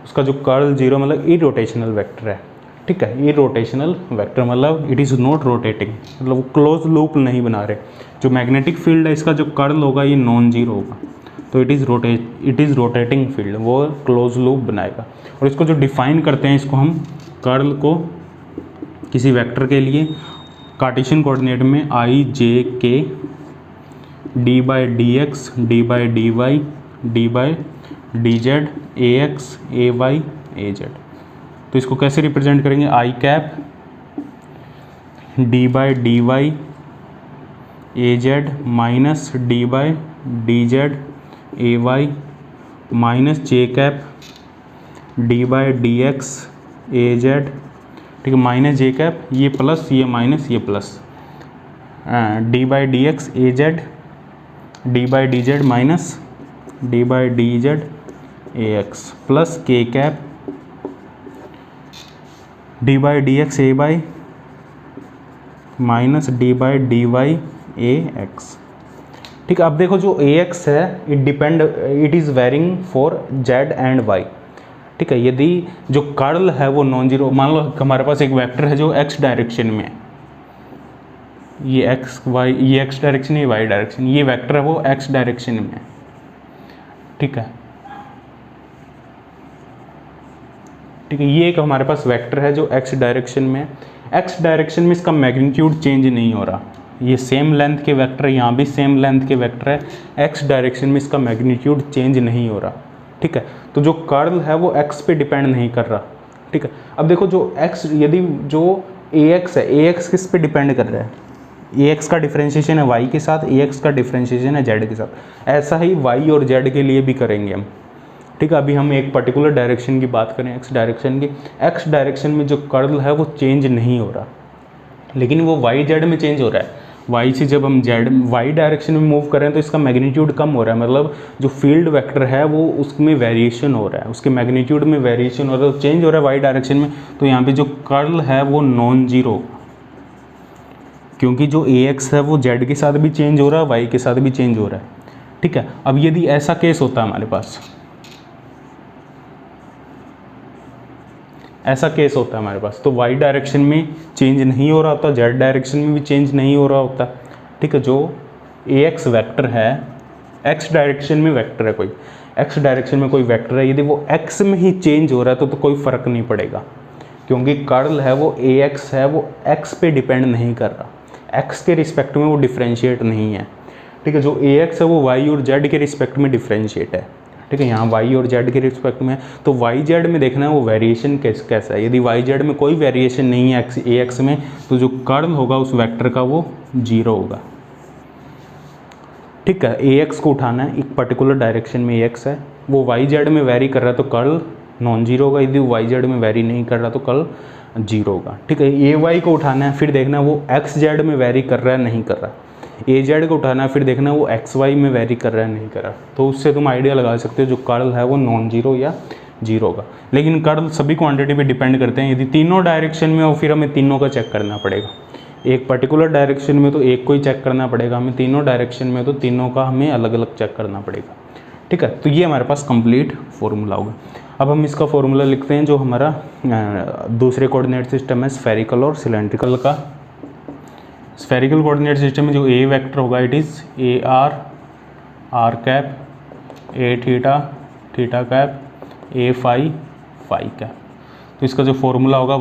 उसका जो कर्ल जीरो मतलब इरोटेशनल वेक्टर है, ठीक है। इरोटेशनल वेक्टर मतलब इट इज़ नॉट रोटेटिंग, मतलब वो क्लोज लूप नहीं बना रहे। जो मैग्नेटिक फील्ड है इसका जो कर्ल होगा ये नॉन जीरो होगा, तो इट इज़ रोटेटिंग फील्ड, वो क्लोज लूप बनाएगा। और इसको जो डिफाइन करते हैं, इसको हम कर्ल को किसी वेक्टर के लिए कार्टेशियन कोऑर्डिनेट में I J K D by D x D by D Y D by D Z A X A Y A Z. तो इसको कैसे रिप्रेजेंट करेंगे, I cap D by D Y A Z minus D by D Z A Y minus J cap D by D X A Z, ठीक है, minus J cap, ये plus ये minus ये plus, D by D X A Z D by D Z minus D by D Z A X plus K cap D by D X A by minus D by D Y A X. ठीक है, अब देखो जो A X है it is varying for Z and Y. ठीक है, यदि जो कर्ल है वो नॉन जीरो, मान लो हमारे पास एक वेक्टर है जो एक्स डायरेक्शन में है, ये एक्स वाई, ये एक्स डायरेक्शन, ये वाई डायरेक्शन, ये वेक्टर है वो एक्स डायरेक्शन में है। ठीक है, ठीक है, ये एक हमारे पास वेक्टर है जो एक्स डायरेक्शन में है। एक्स डायरेक्शन में इसका मैग्नीट्यूड चेंज नहीं हो रहा, ये सेम लेंथ के वेक्टर है, यहाँ भी सेम लेंथ के वेक्टर है, एक्स डायरेक्शन में इसका मैग्नीट्यूड चेंज नहीं हो रहा। ठीक है, तो जो कर्ल है वो एक्स पे डिपेंड नहीं कर रहा। ठीक है, अब देखो जो एक्स, यदि जो ए एक्स है, ए एक्स किस पे डिपेंड कर रहा है, ए एक्स का डिफ्रेंशिएशन है वाई के साथ, ए एक्स का डिफ्रेंशिएशन है जेड के साथ। ऐसा ही वाई और जेड के लिए भी करेंगे हम। ठीक है, अभी हम एक पर्टिकुलर डायरेक्शन की बात करें, एक्स डायरेक्शन की, एक्स डायरेक्शन में जो कर्ल है वो चेंज नहीं हो रहा, लेकिन वो वाई जेड में चेंज हो रहा है। वाई से जब हम जेड वाई डायरेक्शन में मूव करें तो इसका मैग्नीट्यूड कम हो रहा है, मतलब जो फील्ड वेक्टर है वो उसमें वेरिएशन हो रहा है, उसके मैग्नीट्यूड में वेरिएशन हो रहा है, तो चेंज हो रहा है वाई डायरेक्शन में। तो यहाँ पे जो कर्ल है वो नॉन जीरो, क्योंकि जो ए एक्स है वो जेड के साथ भी चेंज हो रहा है, वाई के साथ भी चेंज हो रहा है। ठीक है, अब यदि ऐसा केस होता है हमारे पास, ऐसा केस होता है हमारे पास, तो वाई डायरेक्शन में चेंज नहीं हो रहा होता, जेड डायरेक्शन में भी चेंज नहीं हो रहा होता। ठीक है, जो ए एक्स वैक्टर है, एक्स डायरेक्शन में वेक्टर है कोई, एक्स डायरेक्शन में कोई वेक्टर है, यदि वो एक्स में ही चेंज हो रहा है तो कोई फ़र्क नहीं पड़ेगा, क्योंकि कर्ल है वो ए एक्स है, वो एक्स पे डिपेंड नहीं कर रहा, एक्स के रिस्पेक्ट में वो डिफ्रेंशिएट नहीं है। ठीक है, जो ए एक्स है वो वाई और जेड के रिस्पेक्ट में डिफ्रेंशिएट है। ठीक है, यहाँ वाई और जेड के रिस्पेक्ट में, तो वाई जेड में देखना है वो वेरिएशन कैसा है। यदि वाई जेड में कोई वेरिएशन नहीं है एक्स ए एक्स में, तो जो कर्ल होगा उस वेक्टर का वो जीरो होगा। ठीक है, ए एक्स को उठाना है, एक पर्टिकुलर डायरेक्शन में ए एक्स है, वो वाई जेड में वेरी कर रहा है तो कर्ल नॉन जीरो होगा, यदि वाई जेड में वेरी नहीं कर रहा तो कर्ल जीरो होगा। ठीक है, ए वाई को उठाना है, फिर देखना है वो एक्स जेड में वेरी कर रहा है नहीं कर रहा। ए जेड को उठाना है, फिर देखना वो एक्स वाई में वेरी कर रहा है नहीं कर रहा, तो उससे तुम आइडिया लगा सकते हो जो कर्ल है वो नॉन जीरो या जीरो होगा। लेकिन कर्ल सभी क्वांटिटी पे डिपेंड करते हैं, यदि तीनों डायरेक्शन में हो फिर हमें तीनों का चेक करना पड़ेगा। एक पर्टिकुलर डायरेक्शन में तो एक को ही चेक करना पड़ेगा, हमें तीनों डायरेक्शन में तो तीनों का हमें अलग अलग चेक करना पड़ेगा। ठीक है, तो ये हमारे पास कंप्लीट फॉर्मूला होगा। अब हम इसका फॉर्मूला लिखते हैं जो हमारा दूसरे कोऑर्डिनेट सिस्टम है स्फेरिकल और सिलेंड्रिकल का। स्फेरिकल कोऑर्डिनेट सिस्टम में जो ए वेक्टर होगा it is A R cap, A theta cap, A phi cap. तो इसका जो फॉर्मूला होगा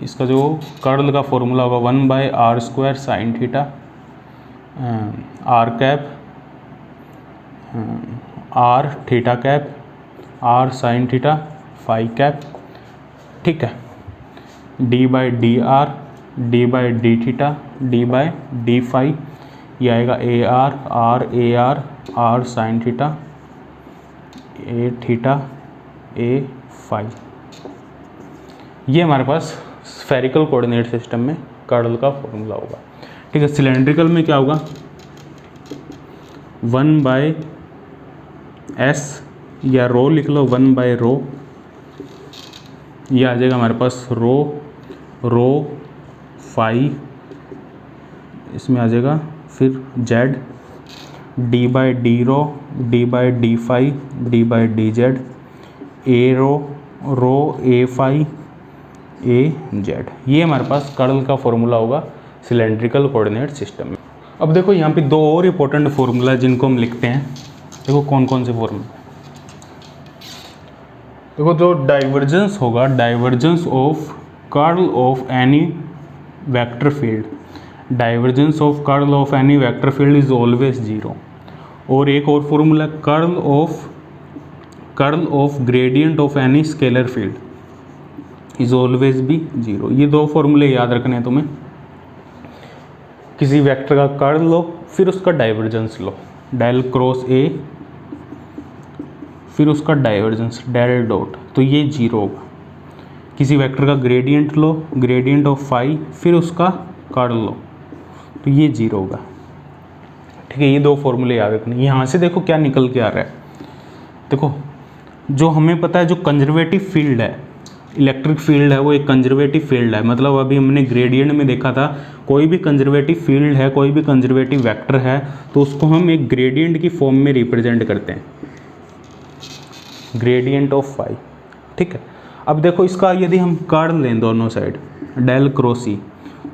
इसका जो कर्ल का फॉर्मूला होगा 1/r² sine theta R cap R theta cap R sine theta phi cap. ठीक है, d/d थीटा d/d फाई, ये आएगा R sine theta A phi. ये हमारे पास स्फेरिकल कोऑर्डिनेट सिस्टम में कर्ल का फॉर्मूला होगा। ठीक है, सिलेंड्रिकल में क्या होगा 1/s या रो लिख लो, 1/रो, ये आ जाएगा हमारे पास रो फाई, इसमें आ जाएगा फिर जेड, d/d रो, d/d फाई, d/d जेड, ए रो ए फाई ए जेड। ये हमारे पास कर्ल का फॉर्मूला होगा सिलेंड्रिकल कोऑर्डिनेट सिस्टम में। अब देखो यहाँ पे दो और इंपॉर्टेंट फॉर्मूला जिनको हम लिखते हैं, देखो कौन कौन से फॉर्मूला। देखो जो डाइवर्जेंस होगा, divergence of curl of any vector field, divergence of curl of any vector field is always zero. और एक और formula curl of curl of gradient of any scalar field is always be 0। ये दो फॉर्मूले याद रखने हैं तुम्हें। किसी वेक्टर का कर्ल लो, फिर उसका डाइवर्जेंस लो, डेल क्रॉस ए, फिर उसका डाइवर्जेंस डेल डॉट, तो ये 0 होगा। किसी वेक्टर का ग्रेडियंट लो, ग्रेडियंट ऑफ फाई, फिर उसका कर्ल लो, तो ये 0 होगा। ठीक है, ये दो फॉर्मूले याद रखने। यहाँ से देखो क्या निकल के आ रहा है। देखो जो हमें पता है, जो कंजर्वेटिव फील्ड है, इलेक्ट्रिक फील्ड है, वो एक कंजर्वेटिव फील्ड है। मतलब अभी हमने ग्रेडियंट में देखा था, कोई भी कंजर्वेटिव फील्ड है, कोई भी कंजर्वेटिव वेक्टर है, तो उसको हम एक ग्रेडियंट की फॉर्म में रिप्रेजेंट करते हैं, ग्रेडियंट ऑफ फाई। ठीक है, अब देखो इसका यदि हम कर्ल लें दोनों साइड, डेल क्रॉस ई,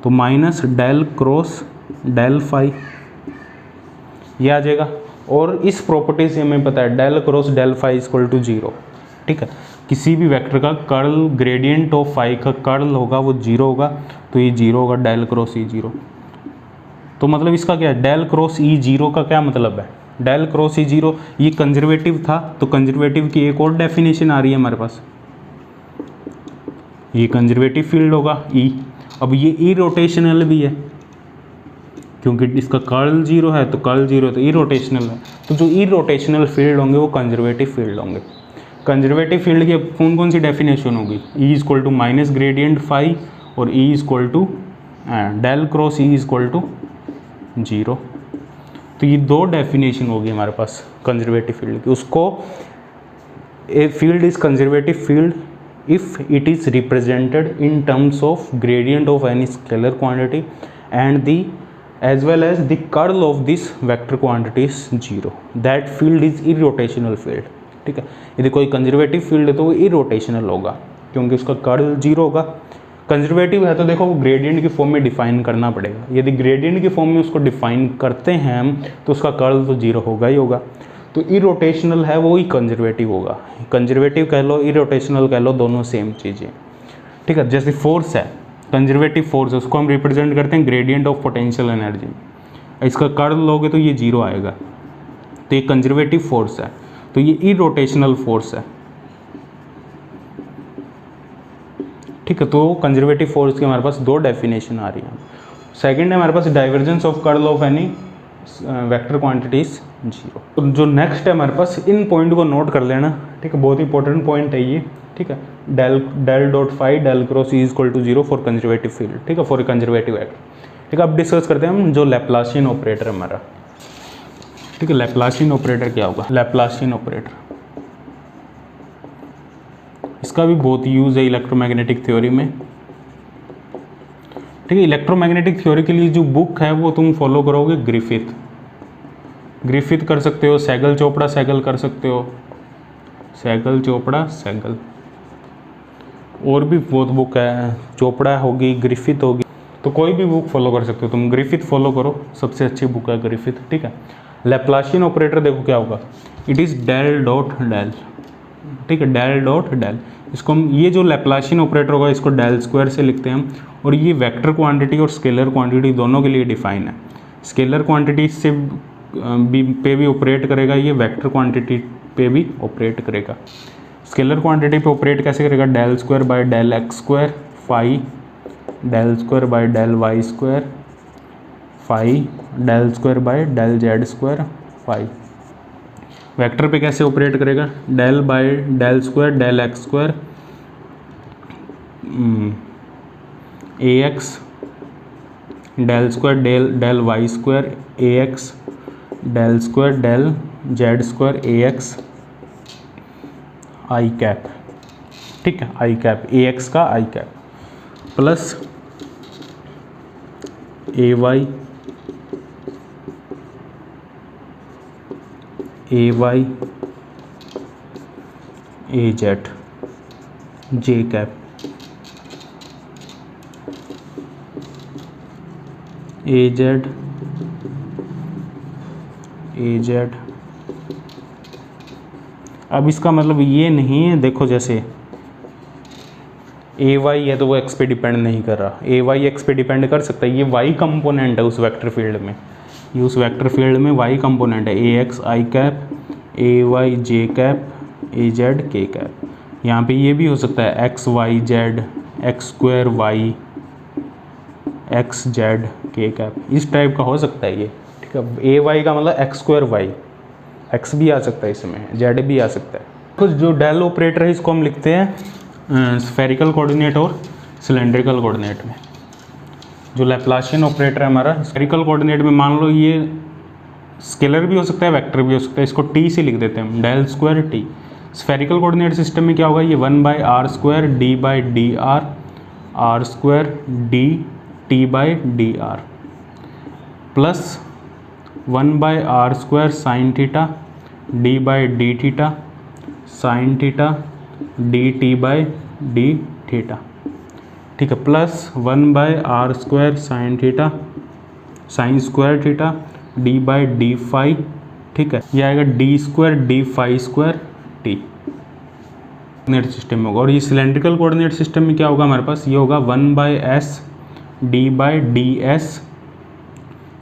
तो minus del cross del phi, ये आ जाएगा। और इस प्रॉपर्टी से हमें पता है del cross del phi equal to 0। ठीक है, किसी भी वेक्टर का कर्ल, ग्रेडियंट ऑफ फाई का कर्ल होगा वो 0 होगा, तो ये 0 होगा, डेल क्रॉस ई 0। तो मतलब इसका क्या है, डेल क्रॉस ई 0 का क्या मतलब है, डेल क्रॉस ई 0, ये कंजर्वेटिव था, तो कंजर्वेटिव की एक और डेफिनेशन आ रही है हमारे पास, ये कंजर्वेटिव फील्ड होगा ई। अब ये ई रोटेशनल भी है, क्योंकि इसका कर्ल 0 है, तो कर्ल 0 तो ई रोटेशनल है। तो जो ई रोटेशनल फील्ड होंगे वो कंजर्वेटिव फील्ड होंगे। कंजर्वेटिव फील्ड की कौन कौन सी डेफिनेशन होगी, E equal to minus gradient phi, और E equal to del cross E equal to 0। तो ये दो डेफिनेशन होगी हमारे पास कंजर्वेटिव फील्ड की। उसको a field is conservative field if it is represented in terms of gradient of any scalar quantity and the as well as the curl of this vector quantity is 0, that field is irrotational field। ठीक है, यदि कोई conservative field है तो वो irrotational होगा, क्योंकि उसका कर्ल 0 होगा। कंजर्वेटिव है तो देखो वो ग्रेडियंट की फॉर्म में डिफाइन करना पड़ेगा। यदि ग्रेडियंट की फॉर्म में उसको डिफाइन करते हैं हम, तो उसका कर्ल तो 0 होगा ही होगा। तो इरोटेशनल है वो ही कंजर्वेटिव होगा। कंजर्वेटिव कह लो, इरोटेशनल कह लो, दोनों सेम चीज़ें। ठीक है, जैसे फोर्स है, कंजर्वेटिव फोर्स है, उसको हम रिप्रेजेंट करते हैं ग्रेडियंट ऑफ पोटेंशियल एनर्जी। इसका कर्ल लोगे तो ये 0 आएगा, तो ये कंजर्वेटिव फोर्स है। तो ये इरोटेशनल फोर्स है। ठीक है, तो कंजर्वेटिव फोर्स की हमारे पास दो डेफिनेशन आ रही है। सेकंड है हमारे पास divergence of curl of any vector quantities 0। तो जो नेक्स्ट है हमारे पास, इन पॉइंट को नोट कर लेना। ठीक है, बहुत इंपॉर्टेंट पॉइंट है ये। ठीक है, del dot phi del cross E equal to 0 for conservative field. ठीक है, फॉर ए कंजर्वेटिव वेक्टर। ठीक है, अब डिस्कस करते हैं हम जो लैप्लासियन ऑपरेटर है हमारा। ठीक है, लैप्लासियन ऑपरेटर क्या होगा, लैप्लासियन ऑपरेटर, इसका भी बहुत यूज़ है इलेक्ट्रोमैग्नेटिक थ्योरी में। ठीक है, इलेक्ट्रोमैग्नेटिक थ्योरी के लिए जो बुक है वो तुम फॉलो करोगे ग्रिफिथ कर सकते हो, सैगल चोपड़ा सैगल कर सकते हो, सैगल चोपड़ा सैगल, और भी बहुत बुक है, चोपड़ा होगी, ग्रिफिथ होगी, तो कोई भी बुक फॉलो कर सकते हो तुम। ग्रिफिथ फॉलो करो, सबसे अच्छी बुक है ग्रिफिथ। ठीक है, लैप्लासियन ऑपरेटर देखो क्या होगा, it is del dot del. ठीक है, डेल डॉट डेल, इसको हम, ये जो लैप्लासियन ऑपरेटर होगा इसको डेल स्क्वायर से लिखते हैं हम। और ये वेक्टर क्वांटिटी और स्केलर क्वांटिटी दोनों के लिए डिफाइन है। स्केलर क्वांटिटी से पे भी ऑपरेट करेगा, ये वेक्टर क्वांटिटी पे भी ऑपरेट करेगा। स्केलर क्वांटिटी पे ऑपरेट कैसे करेगा, del square by del X square phi, del square by del Y square phi, del square by del Z square phi. Vector पे कैसे ऑपरेट करेगा, del by del square del X square A X, del square del Y square A X, del square del Z square A X I cap. ठीक है, I cap, A X का I cap plus A Y A Z J cap, A Z अब इसका मतलब ये नहीं है, देखो जैसे ए वाई है तो वो एक्स पे डिपेंड नहीं कर रहा, ए वाई एक्स पे डिपेंड कर सकता है, ये वाई कंपोनेंट है उस वेक्टर फील्ड में, ये उस वेक्टर फील्ड में वाई कंपोनेंट है, A X I cap, A Y J cap, A Z के कैप। यहाँ पे ये भी हो सकता है X Y Z, X square Y, X Z के कैप, इस टाइप का हो सकता है ये, ठीक है। ए वाई का मतलब एक्स स्क्वायर वाई, एक्स भी आ सकता है इसमें, जेड भी आ सकता है। कुछ जो डेल ऑपरेटर है इसको हम लिखते हैं स्फेरिकल कोऑर्डिनेट और सिलेंड्रिकल कोऑर्डिनेट में। जो लैप्लाशियन ऑपरेटर है हमारा स्फेरिकल कोऑर्डिनेट में, मान लो ये स्केलर भी हो सकता है, वेक्टर भी हो सकता है, इसको टी से लिख देते हैं हम, del square T. Spherical coordinate system में क्या होगा, ये 1/r² d/dr, r² d t/dr plus 1/r² sin theta d/d theta sin theta dt/d theta, ठीक है, plus 1/r² sin theta sin square theta d/d phi, ठीक है, ये आएगा d² d phi square t coordinate system में होगा। और ये सिलेंड्रिकल कोऑर्डिनेट सिस्टम में क्या होगा हमारे पास, ये होगा 1/s d/ds,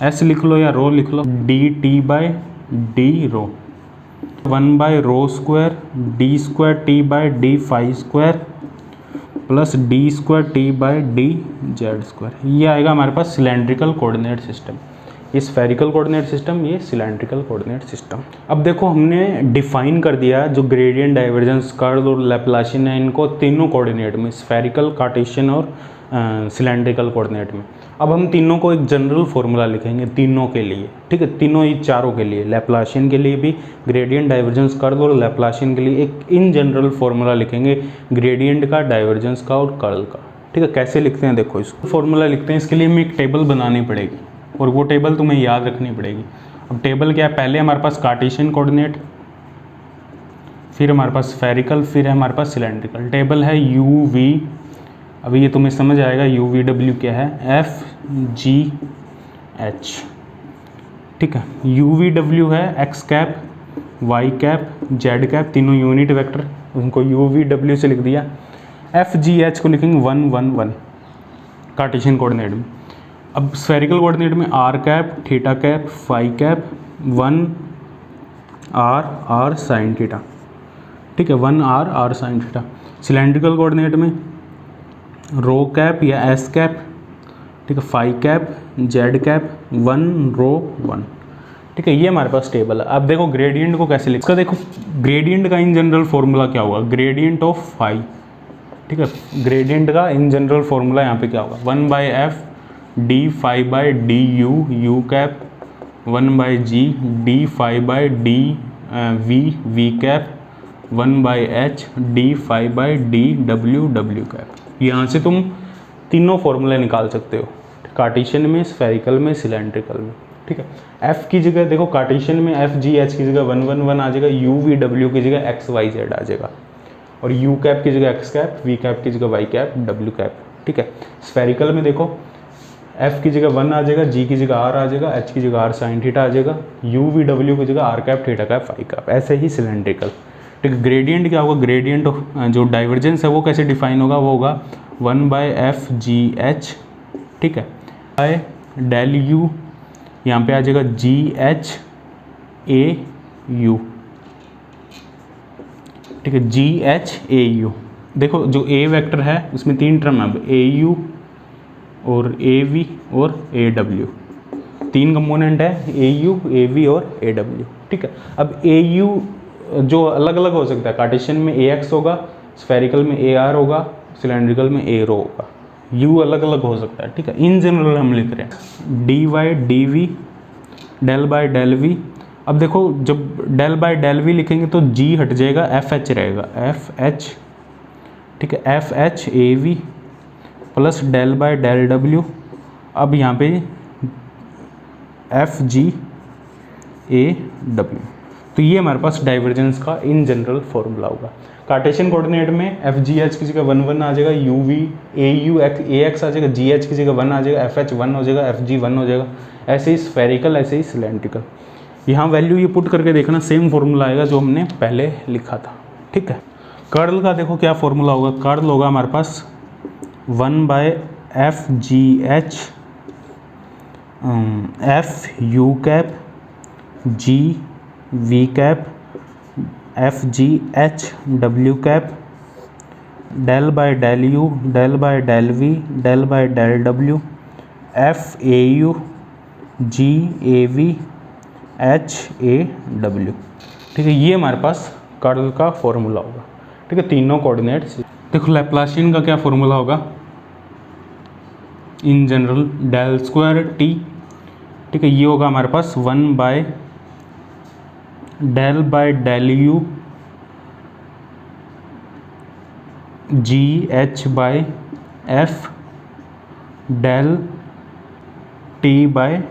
s लिख लो या रो लिख लो, dt/d rho, 1/ρ² d² t/d phi square plus d² t/d Z square. ये आएगा हमारे पास सिलेंड्रिकल कोऑर्डिनेट सिस्टम। ये स्फेरिकल कोऑर्डिनेट सिस्टम, ये सिलेंड्रिकल कोऑर्डिनेट सिस्टम। अब देखो हमने डिफाइन कर दिया जो ग्रेडियंट, डाइवर्जेंस, कर्ल और लैप्लाशियन है, इनको तीनों कोऑर्डिनेट में, स्फेरिकल, कार्टेशियन और सिलेंड्रिकल कोऑर्डिनेट में। अब हम तीनों को एक जनरल फार्मूला लिखेंगे तीनों के लिए, ठीक है, तीनों ही चारों के लिए, लैप्लाशियन के लिए भी ग्रेडियंट, डाइवर्जेंस, कर्ल और लैप्लाशियन के लिए एक इन जनरल फार्मूला लिखेंगे ग्रेडियंट का, डाइवर्जेंस का और कर्ल का, ठीक है। कैसे लिखते हैं देखो, इसको फार्मूला लिखते हैं, इसके लिए हमें एक टेबल बनानी पड़ेगी और वो टेबल तुम्हें याद रखनी पड़ेगी। अब टेबल क्या है, पहले हमारे पास कार्टेशियन कोऑर्डिनेट, फिर हमारे पास स्फेरिकल, फिर है हमारे पास सिलेंड्रिकल। टेबल है यू वी, अभी ये तुम्हें समझ आएगा यू वी डब्ल्यू क्या है, एफ जी एच, ठीक है। यू वी डब्ल्यू है X cap, Y cap, Z cap, तीनों यूनिट वेक्टर, उनको यू वी डब्ल्यू से लिख दिया। एफ जी एच को लिखेंगे 1 1 1 कार्टेशियन कोऑर्डिनेट में। अब स्फेरिकल कोऑर्डिनेट में R cap, theta cap, phi cap, 1 r sine theta, ठीक है, 1 r sine theta. Cylindrical coordinate में रो कैप या एस कैप, ठीक है, phi cap, Z cap, 1 rho 1, ठीक है। ये हमारे पास टेबल है। अब देखो ग्रेडियंट को कैसे लिखा, देखो ग्रेडियंट का इन जनरल फॉर्मूला क्या होगा, ग्रेडियंट ऑफ फाई, ठीक है। ग्रेडियंट का इन जनरल फॉर्मूला यहाँ पे क्या होगा, 1/f d phi by D U, U cap, 1/g d phi by D V, V cap, 1/h d phi by D W, W cap. यहाँ से तुम तीनों फॉर्मूले निकाल सकते हो, कार्टेशियन में, स्फेरिकल में, सिलेंड्रिकल में, ठीक है। f की जगह देखो कार्टेशियन में एफ जी एच की जगह 1 1 1 आ जाएगा, यू वी डब्ल्यू की जगह एक्स वाई जेड आ जाएगा, और यू कैप की जगह एक्स कैप, वी कैप की जगह वाई कैप, डब्ल्यू कैप, ठीक है। स्फेरिकल में देखो f की जगह 1 आ जाएगा, g की जगह r आ जाएगा, h की जगह r साइन थीटा आ जाएगा, u v w की जगह r कैप, थीटा कैप, फाई कैप। ऐसे ही सिलेंड्रिकल, ठीक है। ग्रेडियंट क्या होगा, ग्रेडियंट जो डाइवर्जेंस है वो कैसे डिफाइन होगा, वो होगा 1/f(g(h), ठीक है, बाय डेल यू, यहाँ पे आ जाएगा g(h) a u, ठीक है, g(h) a u। देखो जो a वेक्टर है उसमें 3 टर्म है, a u और ए वी और ए डब्ल्यू, 3 कंपोनेंट है, ए यू, ए वी और ए डब्ल्यू, ठीक है। अब ए यू जो अलग अलग हो सकता है, कार्टेशियन में ए एक्स होगा, स्फेरिकल में ए आर होगा, सिलेंड्रिकल में ए रो होगा, यू अलग अलग हो सकता है, ठीक है। इन जनरल हम लिख रहे हैं D Y D V, del by del V. अब देखो जब डेल बाय डेल वी लिखेंगे तो जी हट जाएगा, एफ एच रहेगा, एफ एच, ठीक है, F H A V plus del by del W. अब यहाँ पे एफ जी ए डब्ल्यू, तो ये हमारे पास डाइवर्जेंस का इन जनरल फॉर्मूला होगा। कार्टेशियन कोऑर्डिनेट में एफ जी एच की जगह 1 1 आ जाएगा, U V A U A X आ जाएगा, जी एच की जगह 1 आ जाएगा, एफ एच 1 हो जाएगा, एफ जी 1 हो जाएगा। ऐसे ही स्फेरिकल, ऐसे ही सिलेंड्रिकल। यहाँ वैल्यू ये पुट करके देखना, सेम फॉर्मूला आएगा जो हमने पहले लिखा था, ठीक है। कर्ल का देखो क्या फॉर्मूला होगा, कर्ल होगा हमारे पास 1/f(g(h) f u cap, g v कैप, F G H W cap del by del U del by del V del by del W F A U G A V H A W. ठीक है, ये हमारे पास curl का formula होगा। ठीक है, तीनों कोऑर्डिनेट्स। देखो लैप्लासियन का क्या फॉर्मूला होगा in general, del square T. ठीक है, ये होगा हमारे पास 1 by del U G H by F del T by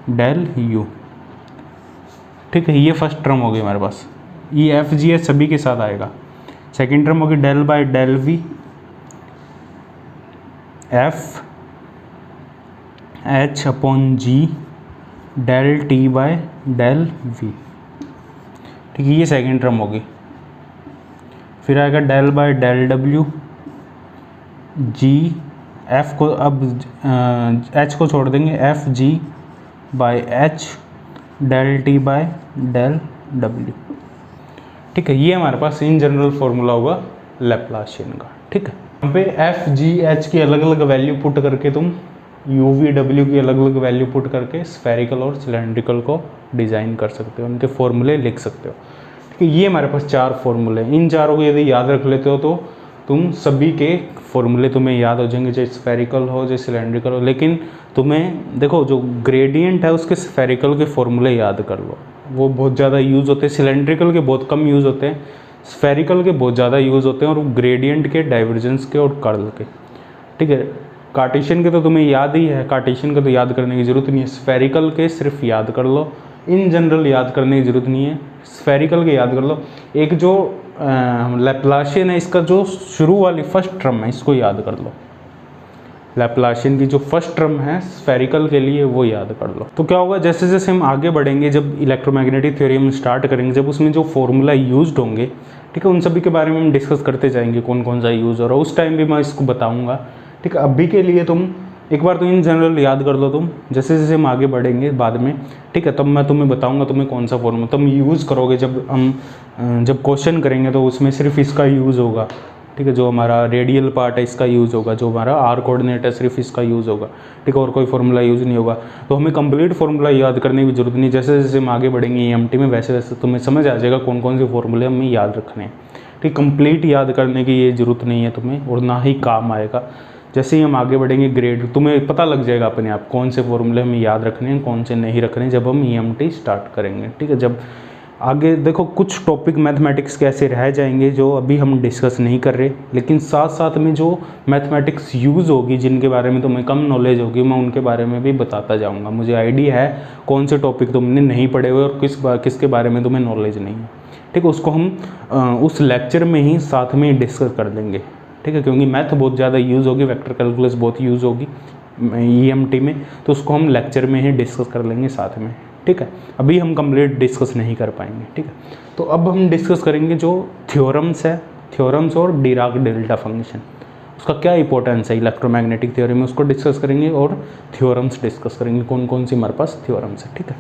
del U. ठीक है, ये फर्स्ट टर्म होगी हमारे पास, ये एफ जी एच सभी के साथ आएगा। सेकेंड टर्म होगी del by del V F H upon G del T by del V. ठीक है, ये सेकेंड टर्म होगी। फिर आएगा del by del W G F को, अब एच को छोड़ देंगे, F G by H del T by del W. ठीक है, ये हमारे पास इन जनरल फॉर्मूला होगा लैप्लासियन का। ठीक है, यहाँ पे एफ जी एच की अलग अलग वैल्यू पुट करके तुम यू वी डब्ल्यू की अलग अलग वैल्यू पुट करके स्फेरिकल और सिलेंड्रिकल को डिज़ाइन कर सकते हो, उनके फॉर्मूले लिख सकते हो। ठीक है, ये हमारे पास 4 फॉर्मूले हैं। इन चारों को यदि याद रख लेते हो तो तुम सभी के फॉर्मूले तुम्हें याद हो जाएंगे, चाहे स्फेरिकल हो चाहे सिलेंड्रिकल हो। लेकिन तुम्हें देखो जो ग्रेडियंट है उसके स्फेरिकल के फॉर्मूले याद कर लो, वो बहुत ज़्यादा यूज़ होते हैं। सिलेंड्रिकल के बहुत कम यूज़ होते हैं, स्फेरिकल के बहुत ज़्यादा यूज़ होते हैं, और ग्रेडियंट के, डाइवर्जेंस के और कर्ल के। ठीक है, कार्टेशियन के तो तुम्हें याद ही है, कार्टेशियन का तो याद करने की ज़रूरत नहीं है। स्फेरिकल के सिर्फ याद कर लो, इन जनरल याद करने की ज़रूरत नहीं है, स्फेरिकल के याद कर लो। एक जो लैप्लासियन है, इसका जो शुरू वाली फर्स्ट टर्म है इसको याद कर लो। लैप्लासियन की जो फर्स्ट टर्म है स्फेरिकल के लिए वो याद कर लो। तो क्या होगा, जैसे जैसे हम आगे बढ़ेंगे, जब इलेक्ट्रोमैग्नेटिक थ्योरी हम स्टार्ट करेंगे, जब उसमें जो फॉर्मूला यूज्ड होंगे, ठीक है, उन सभी के बारे में हम डिस्कस करते जाएंगे, कौन कौन सा यूज़ हो रहा है, उस टाइम भी मैं इसको बताऊँगा। ठीक है, अभी के लिए तुम एक बार तो इन जनरल याद कर लो तुम, जैसे जैसे हम आगे बढ़ेंगे बाद में, ठीक है, तब मैं तुम्हें बताऊंगा तुम्हें कौन सा फॉर्मूला तुम यूज़ करोगे। जब क्वेश्चन करेंगे तो उसमें सिर्फ इसका यूज़ होगा। ठीक है, जो हमारा रेडियल पार्ट है इसका यूज़ होगा, जो हमारा आर कोऑर्डिनेट है सिर्फ इसका यूज़ होगा। ठीक है, और कोई फॉर्मूला यूज़ नहीं होगा। तो हमें कंप्लीट फॉर्मूला याद करने की जरूरत नहीं, जैसे जैसे हम आगे बढ़ेंगे EMT में वैसे वैसे तुम्हें समझ आ जाएगा कौन कौन से फॉर्मूले हमें याद रखने हैं। ठीक, कंप्लीट याद करने की ये ज़रूरत नहीं है तुम्हें, और ना ही काम आएगा। जैसे ही हम आगे बढ़ेंगे ग्रेड, तुम्हें पता लग जाएगा अपने आप कौन से फॉर्मूले हमें याद रखने हैं, कौन से नहीं रखने हैं, जब हम EMT स्टार्ट करेंगे। ठीक है, जब आगे देखो कुछ टॉपिक मैथमेटिक्स के ऐसे रह जाएंगे जो अभी हम डिस्कस नहीं कर रहे, लेकिन साथ साथ में जो मैथमेटिक्स यूज़ होगी, जिनके बारे में तुम्हें कम नॉलेज होगी, मैं उनके बारे में भी बताता जाऊँगा। मुझे आइडिया है कौन से टॉपिक तुमने नहीं पढ़े हुए और किसके बारे में तुम्हें नॉलेज नहीं है। ठीक है, उसको हम उस लेक्चर में ही साथ में डिस्कस कर लेंगे। ठीक है, क्योंकि मैथ बहुत ज़्यादा यूज़ होगी, वेक्टर कैलकुलस बहुत यूज़ होगी EMT में, तो उसको हम लेक्चर में ही डिस्कस कर लेंगे साथ में। ठीक है, अभी हम कंप्लीट डिस्कस नहीं कर पाएंगे। ठीक है, तो अब हम डिस्कस करेंगे जो थ्योरम्स है, थ्योरम्स और डिराक डेल्टा फंक्शन, उसका क्या इंपॉर्टेंस है इलेक्ट्रोमैग्नेटिक थ्योरी में, उसको डिस्कस करेंगे, और थ्योरम्स डिस्कस करेंगे, कौन कौन सी हमारे पास थ्योरम्स है। ठीक है।